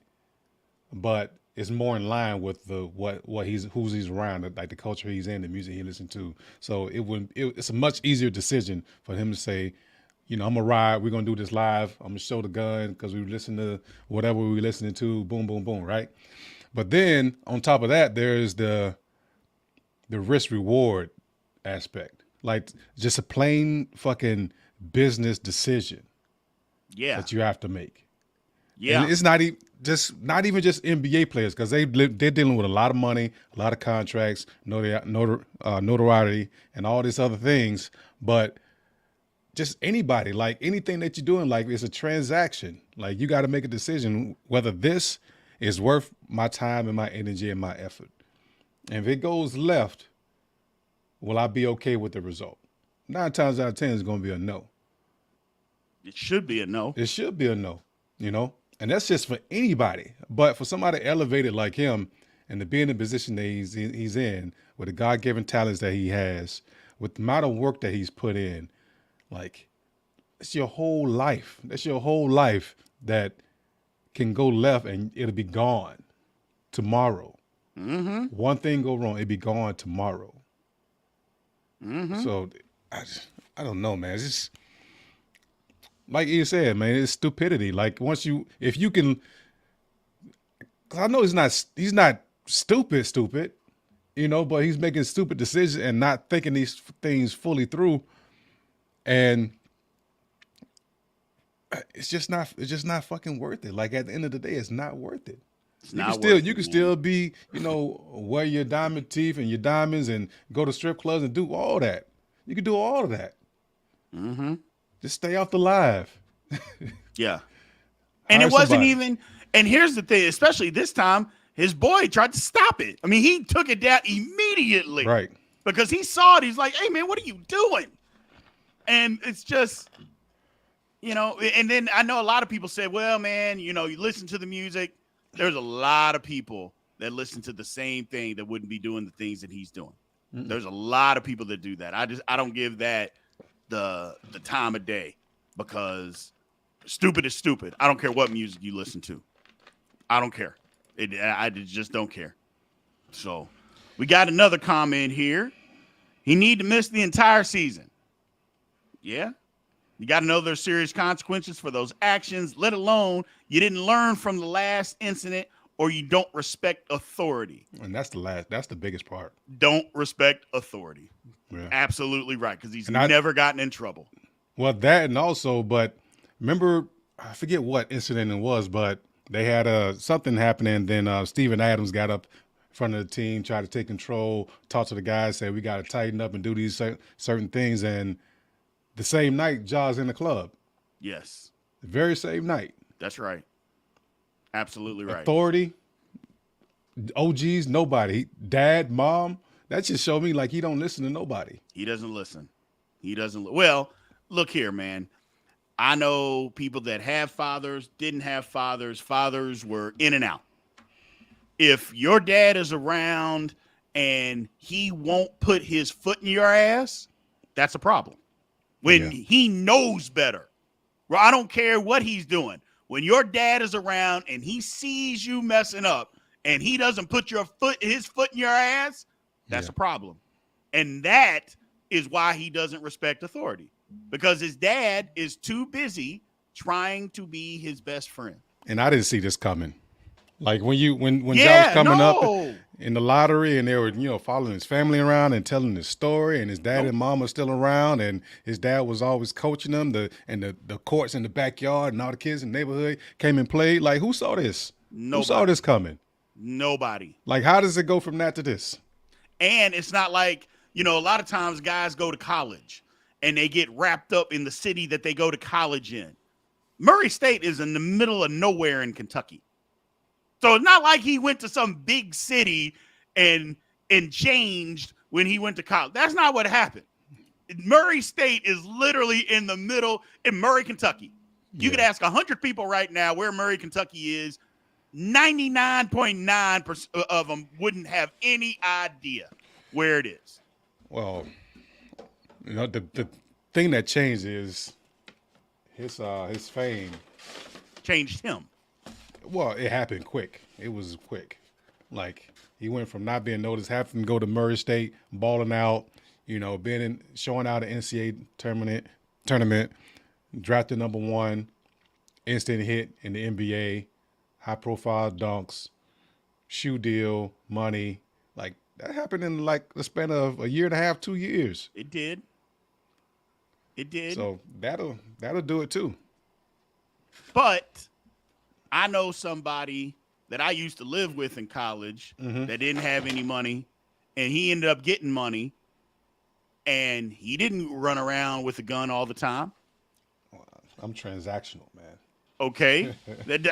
but it's more in line with the who's he's around, like the culture he's in, the music he listens to. So it's a much easier decision for him to say, I'm gonna ride. We're gonna do this live. I'm gonna show the gun because we listen to whatever we listening to. Boom, boom, boom. Right. But then on top of that, there's the risk reward aspect, like just a plain fucking business decision. Yeah. That you have to make. Yeah. And it's not even just NBA players because they're dealing with a lot of money, a lot of contracts, notoriety, and all these other things. But just anybody, like anything that you're doing, like it's a transaction. Like you got to make a decision whether this is worth my time and my energy and my effort. And if it goes left, will I be okay with the result? 9 times out of 10 is going to be a no. It should be a no. It should be a no, And that's just for anybody. But for somebody elevated like him and to be in the position that he's in, with the God-given talents that he has, with the amount of work that he's put in, like, it's your whole life. That's your whole life that can go left and it'll be gone tomorrow. Mm-hmm. One thing go wrong, it'll be gone tomorrow. Mm-hmm. So, I don't know, man. It's just, like you said, man, it's stupidity. Like if you can, cause I know he's not stupid, but he's making stupid decisions and not thinking these things fully through. And it's just not fucking worth it. Like at the end of the day, it's not worth it. You can still be, wear your diamond teeth and your diamonds and go to strip clubs and do all that. You can do all of that. Mm-hmm. Just stay off the live. Yeah. And it wasn't even, and here's the thing, especially this time, his boy tried to stop it. I mean, he took it down immediately. Right. Because he saw it. He's like, hey, man, what are you doing? And it's just, and then I know a lot of people say, well, man, you listen to the music. There's a lot of people that listen to the same thing that wouldn't be doing the things that he's doing. Mm-mm. There's a lot of people that do that. I don't give that the time of day because stupid is stupid. I don't care what music you listen to. I don't care. I just don't care. So we got another comment here. He need to miss the entire season. Yeah. You got to know there's serious consequences for those actions, let alone you didn't learn from the last incident or you don't respect authority. And that's the biggest part. Don't respect authority. Yeah. Absolutely right, because he's never gotten in trouble. Well, that and also, but remember, I forget what incident it was, but they had something happening. Then Steven Adams got up in front of the team, tried to take control, talk to the guys, say we got to tighten up and do these certain things. And the same night, Ja's in the club. Yes. The very same night. That's right. Absolutely right. Authority, OGs, nobody. Dad, mom. That just showed me like he don't listen to nobody. He doesn't listen. Well, look here, man. I know people that have fathers, didn't have fathers. Fathers were in and out. If your dad is around and he won't put his foot in your ass, that's a problem. When he knows better. Well, I don't care what he's doing. When your dad is around and he sees you messing up and he doesn't put his foot in your ass, that's a problem. And that is why he doesn't respect authority. Because his dad is too busy trying to be his best friend. And I didn't see this coming. Like when Ja was coming up in the lottery and they were, following his family around and telling his story and his dad and mom were still around and his dad was always coaching them, the courts in the backyard and all the kids in the neighborhood came and played. Like who saw this? Nobody. Who saw this coming? Nobody. Like how does it go from that to this? And it's not like, a lot of times guys go to college and they get wrapped up in the city that they go to college in. Murray State is in the middle of nowhere in Kentucky. So it's not like he went to some big city and changed when he went to college. That's not what happened. Murray State is literally in the middle in Murray, Kentucky. You could ask 100 people right now where Murray, Kentucky is. 99.9% of them wouldn't have any idea where it is. Well, the thing that changed is his fame changed him. Well, it happened quick. It was quick. Like, he went from not being noticed, having to go to Murray State, balling out, showing out an NCAA tournament, drafted number 1, instant hit in the NBA, high-profile dunks, shoe deal, money. Like, that happened in, like, the span of a year and a half, 2 years. It did. So that'll do it, too. But I know somebody that I used to live with in college that didn't have any money, and he ended up getting money, and he didn't run around with a gun all the time. I'm transactional, man. Okay?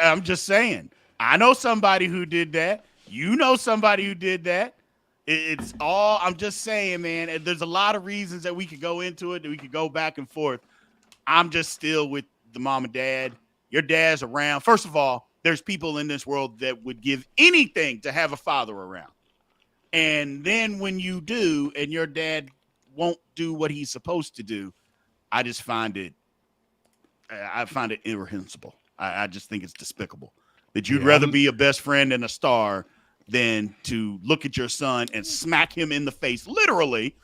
I'm just saying. I know somebody who did that. You know somebody who did that. It's all, I'm just saying, man, there's a lot of reasons that we could go into it, that we could go back and forth. I'm just still with the mom and dad. Your dad's around. First of all, there's people in this world that would give anything to have a father around. And then when you do, and your dad won't do what he's supposed to do, I just find it irreprehensible. I just think it's despicable that you'd rather be a best friend and a star than to look at your son and smack him in the face, literally,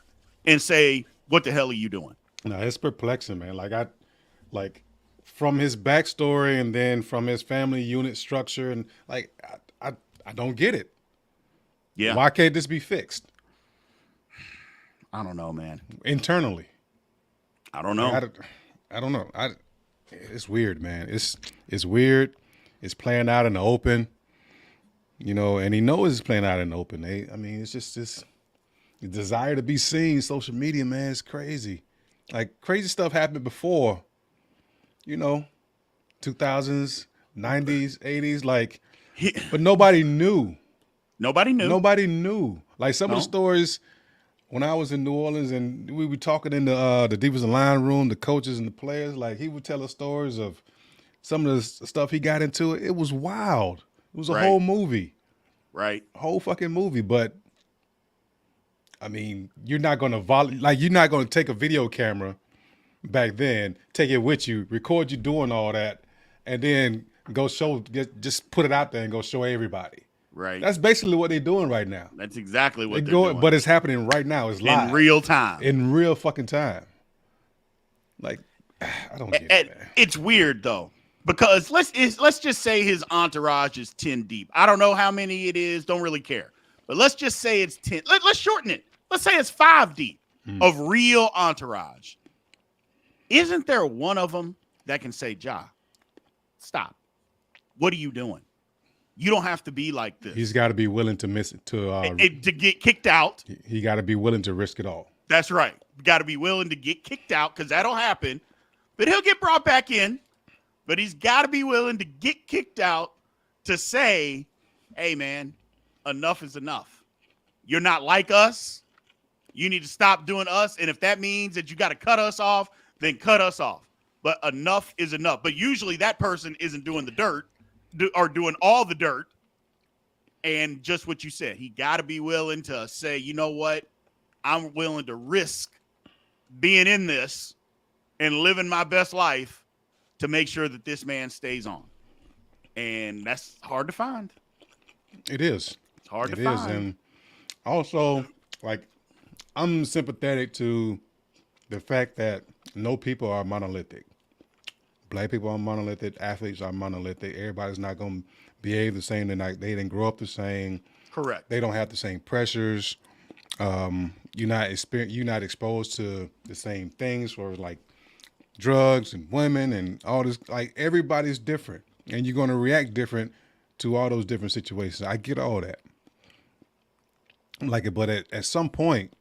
and say, "What the hell are you doing?" No, it's perplexing, man. Like from his backstory and then from his family unit structure, and like I don't get it. Yeah. Why can't this be fixed? I don't know, man. Internally. I don't know. I don't know. It's weird, man. It's weird. It's playing out in the open. And he knows it's playing out in the open. It's just this desire to be seen. Social media, man, it's crazy. Like, crazy stuff happened before, 2000s, 90s, 80s, like, but nobody knew. Nobody knew. Like, some of the stories when I was in New Orleans and we were talking in the defensive line room, the coaches and the players, like, he would tell us stories of some of the stuff he got into. It was wild. It was a whole movie. Right. A whole fucking movie. But, you're not going to you're not going to take a video camera back then, take it with you, record you doing all that, and then go just put it out there and go show everybody. Right. That's basically what they're doing right now. That's exactly what they're doing. But it's happening right now. It's live. In real time. In real fucking time. Like, I don't get it, man. It's weird, though. Because let's just say his entourage is 10 deep. I don't know how many it is. Don't really care. But let's just say it's 10. Let's shorten it. Let's say it's 5 deep of real entourage. Isn't there one of them that can say, "Ja, stop. What are you doing? You don't have to be like this." He's got to be willing to miss it to get kicked out. He got to be willing to risk it all. That's right. Got to be willing to get kicked out because that'll happen. But he'll get brought back in. But he's got to be willing to get kicked out to say, "Hey, man, enough is enough. You're not like us. You need to stop doing us. And if that means that you got to cut us off, then cut us off. But enough is enough." But usually that person isn't doing the dirt or doing all the dirt. And just what you said, he got to be willing to say, "You know what? I'm willing to risk being in this and living my best life to make sure that this man stays on." And that's hard to find. It is. It's hard to find. And also, like, I'm sympathetic to the fact that no people are monolithic. Black people are monolithic. Athletes are monolithic. Everybody's not going to behave the same. They didn't grow up the same. Correct. They don't have the same pressures. You're not exposed to the same things, for like drugs and women and all this. Like, everybody's different, and you're going to react different to all those different situations. I get all that. But at some point,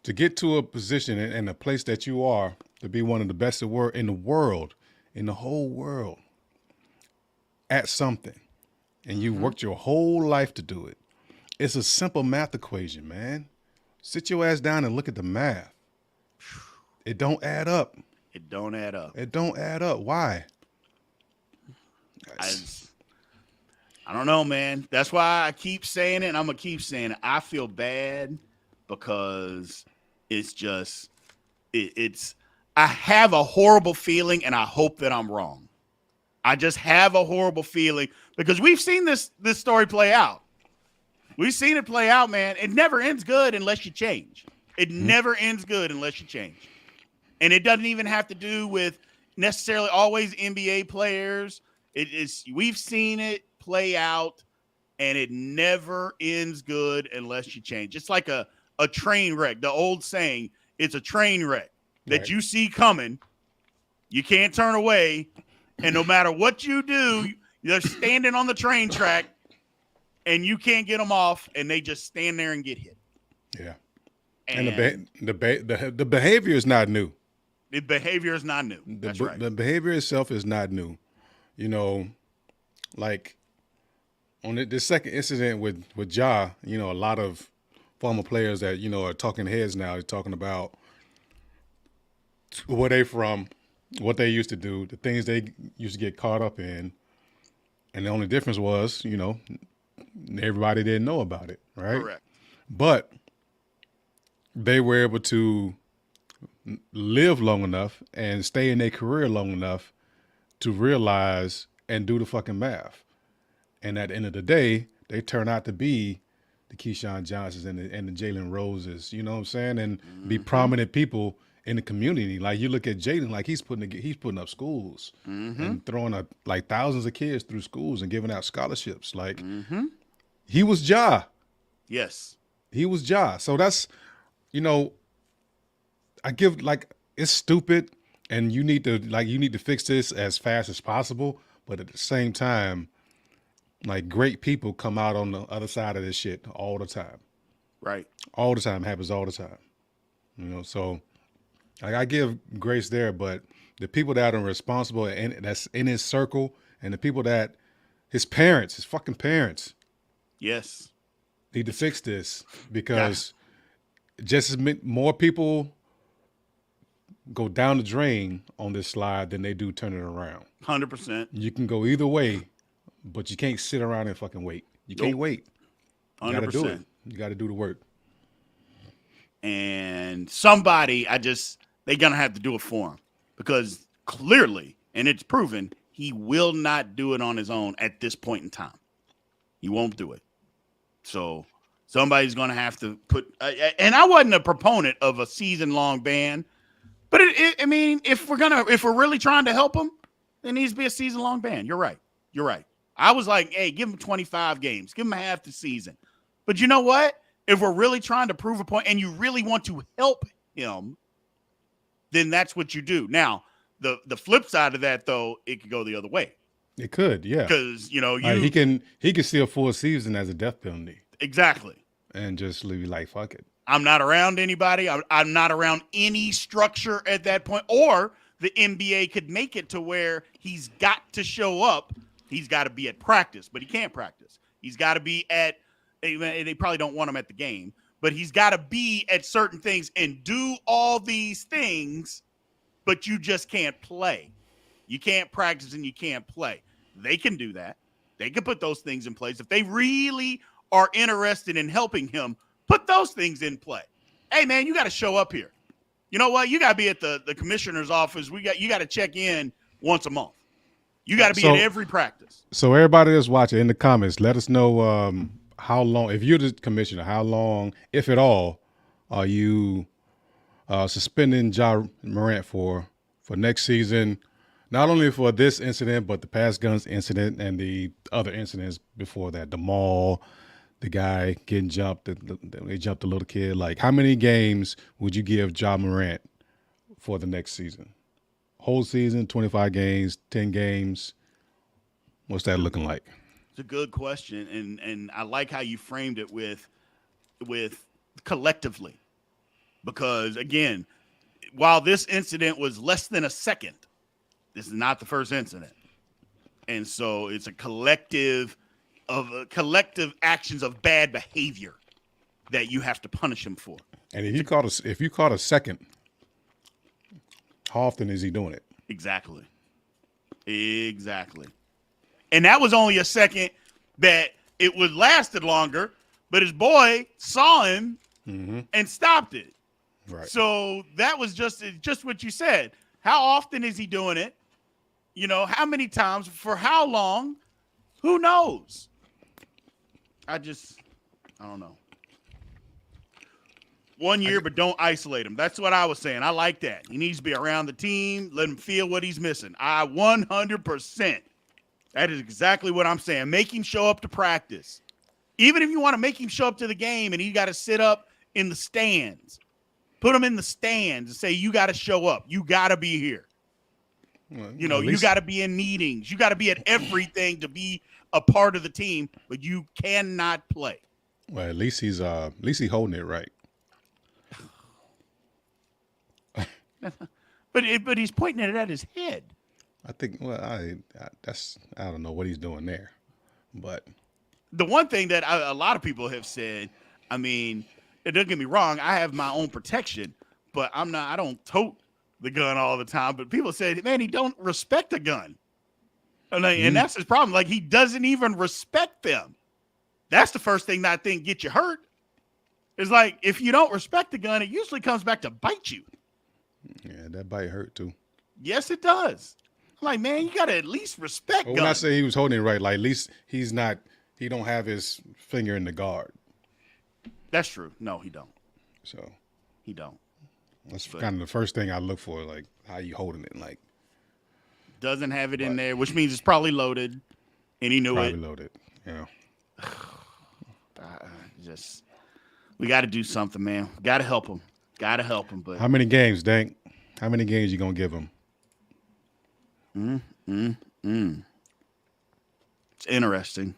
to get to a position and a place that you are, to be one of the best in the whole world, at something, and you worked your whole life to do it, it's a simple math equation, man. Sit your ass down and look at the math. It don't add up. It don't add up. It don't add up. Why? I don't know, man. That's why I keep saying it, and I'm going to keep saying it. I feel bad because it's just I have a horrible feeling, and I hope that I'm wrong. I just have a horrible feeling because we've seen this story play out. We've seen it play out, man. It never ends good unless you change. It never ends good unless you change. And it doesn't even have to do with necessarily always NBA players. We've seen it play out, and it never ends good unless you change. It's like a train wreck. The old saying, it's a train wreck that you see coming. You can't turn away. And no matter what you do, they're standing on the train track, and you can't get them off, and they just stand there and get hit. Yeah. And the behavior is not new. The behavior is not new. That's right. The behavior itself is not new. You know, like on the second incident with Ja, you know, a lot of former players that, you know, are talking heads now. They're talking about where they from, what they used to do, the things they used to get caught up in. And the only difference was, you know, everybody didn't know about it, right? Correct. But they were able to live long enough and stay in their career long enough to realize and do the fucking math. And at the end of the day, they turn out to be the Keyshawn Johnsons and the Jalen Roses, you know what I'm saying? And be prominent people in the community. Like you look at Jaden, like he's putting up schools and throwing up like thousands of kids through schools and giving out scholarships. Like he was Ja. Yes. He was Ja. So that's, you know, I give like it's stupid and you need to fix this as fast as possible. But at the same time, like great people come out on the other side of this shit all the time. Right. All the time. Happens all the time. You know, so like, I give grace there, but the people that are responsible and that's in his circle and the people that his fucking parents. Yes. Need to fix this because just as more people go down the drain on this slide than they do turn it around. 100%. You can go either way, but you can't sit around and fucking wait. You can't wait. You 100%. gotta do it. You gotta do the work. And somebody, they're gonna have to do it for him because clearly, and it's proven, he will not do it on his own at this point in time. He won't do it. So somebody's gonna have to put. And I wasn't a proponent of a season-long ban. But I mean, if we're really trying to help him, there needs to be a season-long ban. You're right. I was like, hey, give him 25 games, give him half the season. But you know what? If we're really trying to prove a point and you really want to help him, then that's what you do. Now, the flip side of that, though, it could go the other way. It could, yeah. Because he can see a full season as a death penalty. Exactly. And just leave you like, fuck it. I'm not around anybody. I'm not around any structure at that point. Or the NBA could make it to where he's got to show up. He's got to be at practice, but he can't practice. He's got to be at – they probably don't want him at the game, but he's got to be at certain things and do all these things, but you just can't play. You can't practice and you can't play. They can do that. They can put those things in place. If they really are interested in helping him, put those things in play. Hey, man, you got to show up here. You know what? You got to be at the commissioner's office. You got to check in once a month. You got to be at every practice. So everybody that's watching in the comments, let us know how long, if you're the commissioner, how long, if at all, are you suspending Ja Morant for next season, not only for this incident, but the Pass Guns incident and the other incidents before that, the mall, the guy getting jumped, they jumped the little kid. Like, how many games would you give Ja Morant for the next season? Whole season, 25 games, 10 games. What's that looking like? It's a good question, and I like how you framed it with collectively, because again, while this incident was less than a second, this is not the first incident, and so it's a collective actions of bad behavior that you have to punish him for. And if you caught a second, How often is he doing it? Exactly. And that was only a second that it would lasted longer, but his boy saw him and stopped it. Right. So that was just what you said. How often is he doing it? You know, how many times? For how long? Who knows? I don't know. 1 year, but don't isolate him. That's what I was saying. I like that. He needs to be around the team. Let him feel what he's missing. 100%. That is exactly what I'm saying. Make him show up to practice. Even if you want to make him show up to the game and he got to sit up in the stands, put him in the stands and say, you got to show up. You got to be here. Well, you know, you got to be in meetings. You got to be at everything to be a part of the team, but you cannot play. Well, at least he's holding it right. But he's pointing it at his head. I think. Well, I don't know what he's doing there, but the one thing that a lot of people have said, I mean, don't get me wrong, I have my own protection, but I don't tote the gun all the time. But people say, man, he don't respect a gun, and that's his problem. Like, he doesn't even respect them. That's the first thing that I think get you hurt. It's like, if you don't respect the gun, it usually comes back to bite you. Yeah, that bite hurt too. Yes, it does. I'm like, man, you got to at least respect guns. When I say he was holding it right, like, at least he don't have his finger in the guard. That's true. No, he don't. So he don't. That's kind of the first thing I look for, like, how you holding it. Like, doesn't have it in there, which means it's probably loaded, and he knew probably it. Loaded. Yeah. We got to do something, man. Got to help him. But how many games, Dank? How many games you gonna give him? It's interesting.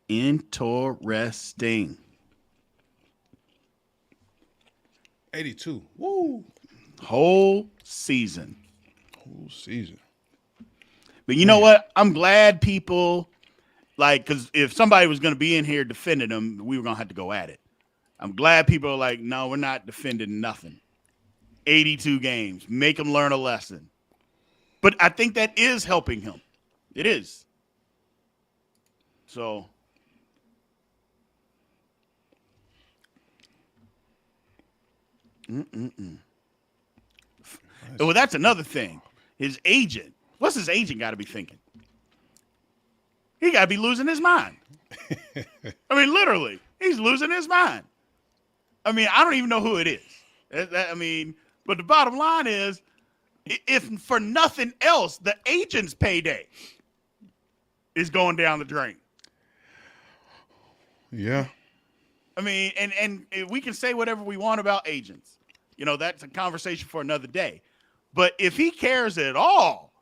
82. Woo. Whole season. But you know what? I'm glad people, like, because if somebody was going to be in here defending him, we were going to have to go at it. I'm glad people are like, no, we're not defending nothing. 82 games. Make him learn a lesson. But I think that is helping him. It is. So. Well, that's another thing. His agent. What's his agent got to be thinking? He got to be losing his mind. I mean, literally, he's losing his mind. I mean, I don't even know who it is. But the bottom line is, if for nothing else, the agent's payday is going down the drain. Yeah. I mean, and we can say whatever we want about agents. You know, that's a conversation for another day. But if he cares at all,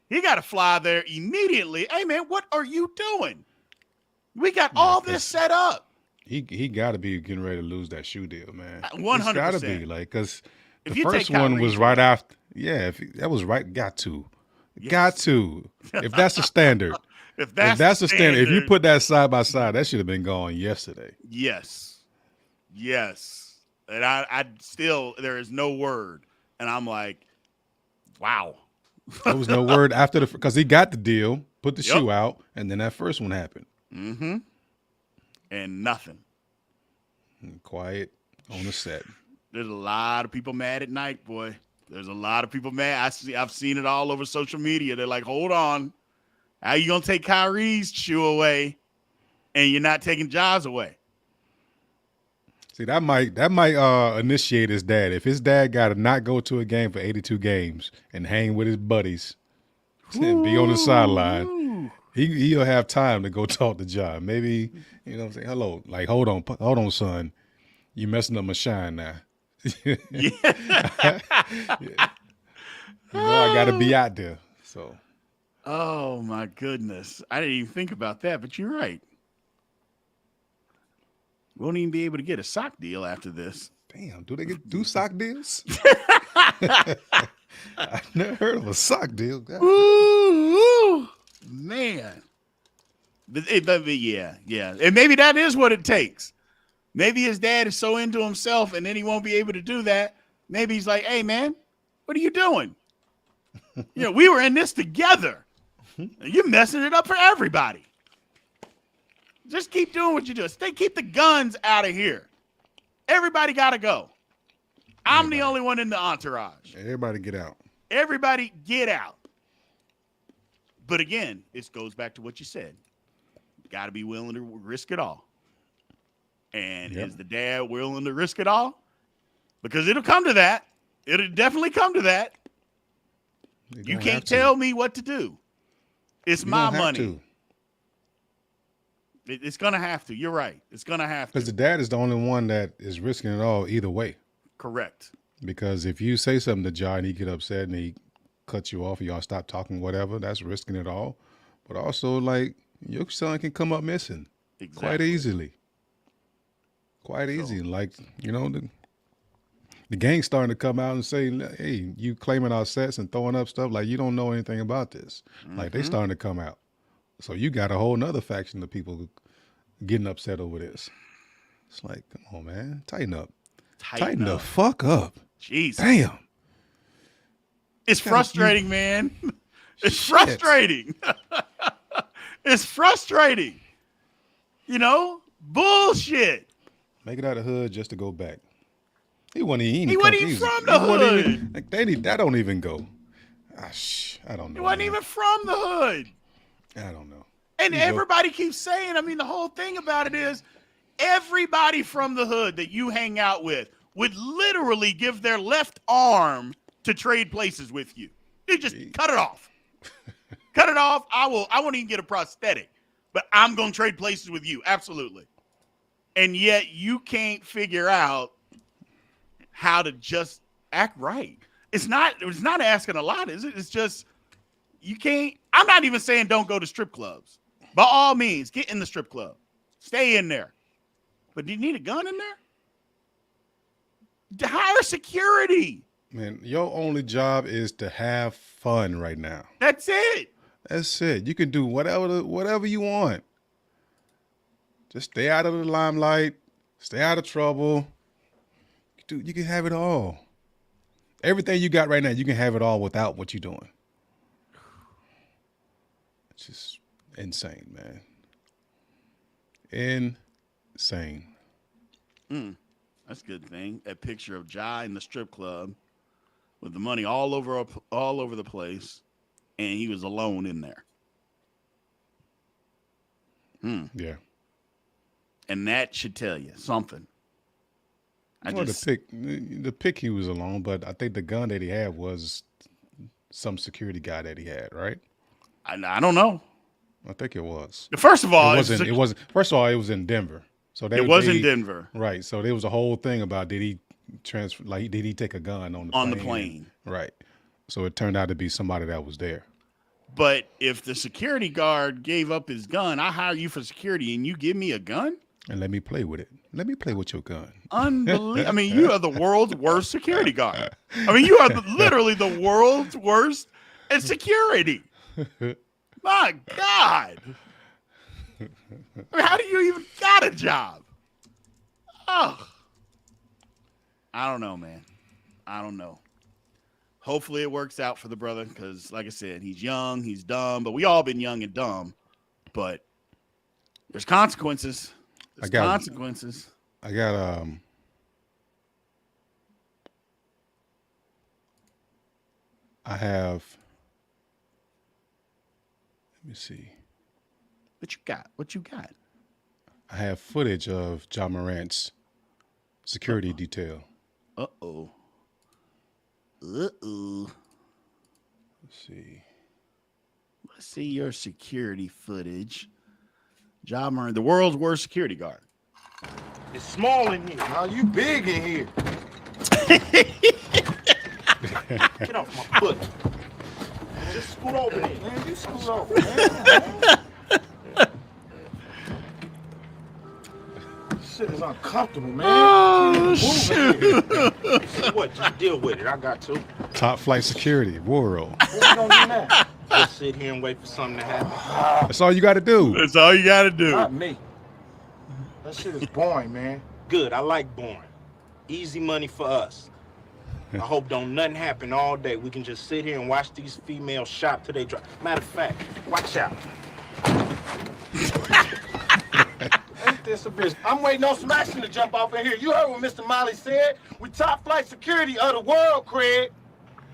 he got to fly there immediately. Hey, man, what are you doing? We got all this set up. He got to be getting ready to lose that shoe deal, man. 100%. Got to be, like, because the first one was right after. Yeah, that was right. Got to. Yes. Got to. If that's the standard. if that's the standard. If you put that side by side, that should have been gone yesterday. Yes. And I still, there is no word. And I'm like, wow. There was no word after because he got the deal, put the shoe out, and then that first one happened. Mm-hmm. And nothing. And quiet on the set. There's a lot of people mad at night, boy. There's a lot of people mad. I've seen it all over social media. They're like, hold on. How you going to take Kyrie's shoe away and you're not taking Ja's away? See, that might initiate his dad. If his dad got to not go to a game for 82 games and hang with his buddies and be on the sideline, he'll have time to go talk to John. Maybe, you know what I'm saying? Hello, like, hold on, son. You messing up my shine now. Yeah. You know, I got to be out there. So. Oh, my goodness. I didn't even think about that, but you're right. Won't even be able to get a sock deal after this. Damn, do they do sock deals? I've never heard of a sock deal. Ooh, man. Yeah. And maybe that is what it takes. Maybe his dad is so into himself and then he won't be able to do that. maybe he's like, hey, man, what are you doing? We were in this together. You're messing it up for everybody. Just keep doing what you do. Keep the guns out of here. Everybody got to go. I'm the only one in the entourage. Everybody get out. Everybody get out. But again, it goes back to what you said. You got to be willing to risk it all. And is the dad willing to risk it all? Because it'll come to that. It'll definitely come to that. You can't tell me what to do. It's my money. It's going to have to. You're right. It's going to have to. Because the dad is the only one that is risking it all either way. Correct. Because if you say something to Jai and he get upset and he cuts you off or y'all stop talking, whatever, that's risking it all. But also, like, your son can come up missing quite easily. Quite easy. Like, the gang's starting to come out and say, hey, you claiming our sets and throwing up stuff like you don't know anything about this. Like, they starting to come out. So you got a whole nother faction of people getting upset over this. It's like, come on, man. Tighten up. Tighten the fuck up. Jeez. Damn. It's frustrating, man. It's frustrating. It's frustrating. Bullshit. Make it out of the hood just to go back. He wasn't even from the hood. That don't even go. I don't know. He wasn't even from the hood. I don't know. And everybody keeps saying, the whole thing about it is everybody from the hood that you hang out with would literally give their left arm to trade places with you. You just cut it off. Cut it off. I won't even get a prosthetic, but I'm going to trade places with you. Absolutely. And yet you can't figure out how to just act right. It's not asking a lot, is it? It's just, you can't. I'm not even saying don't go to strip clubs. By all means, get in the strip club. Stay in there. But do you need a gun in there? Hire security. Man, your only job is to have fun right now. That's it. That's it. You can do whatever you want. Just stay out of the limelight. Stay out of trouble. Dude, you can have it all. Everything you got right now, you can have it all without what you're doing. It's just insane, man. Insane. That's a good thing. That picture of Jai in the strip club with the money all over the place, and he was alone in there. Yeah. And that should tell you something. The pick he was alone, but I think the gun that he had was some security guy that he had, right? I don't know. I think it was. First of all, it wasn't. First of all, it was in Denver. So it was in Denver, right? So there was a whole thing about did he transfer? Like, did he take a gun on the plane? Right. So it turned out to be somebody that was there. But if the security guard gave up his gun, I hire you for security, and you give me a gun, and let me play with it. Let me play with your gun. Unbelievable. You are the world's worst security guard. You are literally the world's worst at security. My God. How do you even got a job? Oh. I don't know, man. I don't know. Hopefully it works out for the brother because, like I said, he's young, he's dumb, but we all been young and dumb. But there's consequences. I have. Let me see. What you got? I have footage of Ja Morant's security detail. Uh-oh. Let's see. Let's see your security footage. Ja Morant, the world's worst security guard. It's small in here. Now you big in here. Get off my foot. Just scoot over there, man. You scoot over, man. This shit is uncomfortable, man. Oh, shoot. So what? Just deal with it. I got to. Top flight security, world. What you gonna do now? Just sit here and wait for something to happen. That's all you got to do. That's all you got to do. Not me. That shit is boring, man. Good. I like boring. Easy money for us. I hope don't nothing happen all day. We can just sit here and watch these females shop till they drop. Matter of fact, watch out. Ain't this a bitch? I'm waiting on some action to jump off in here. You heard what Mr. Molly said. We top flight security of the world, Craig.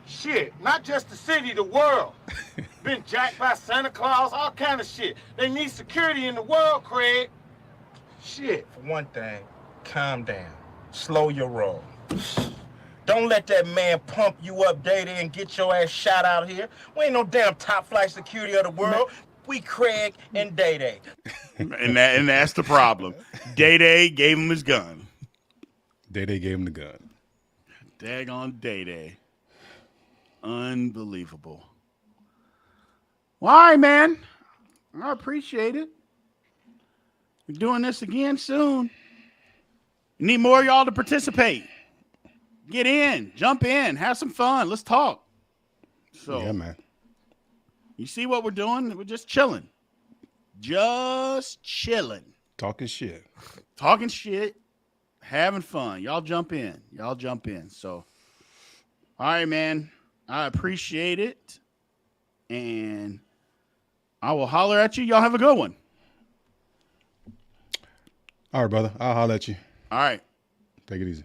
Shit, not just the city, the world. Been jacked by Santa Claus, all kind of shit. They need security in the world, Craig. Shit, for one thing, calm down. Slow your roll. Don't let that man pump you up day-day and get your ass shot out here. We ain't no damn top flight security of the world. We Craig and Day-Day. And that's the problem. Day-Day gave him his gun. Day-Day gave him the gun. Daggone Day-Day. Unbelievable. Well, all right, man. I appreciate it. We're doing this again soon. Need more of y'all to participate. Get in, jump in, have some fun. Let's talk. So, yeah, man. You see what we're doing? We're just chilling. Just chilling. Talking shit. Talking shit. Having fun. Y'all jump in. Y'all jump in. So, all right, man. I appreciate it. And I will holler at you. Y'all have a good one. All right, brother. I'll holler at you. All right. Take it easy.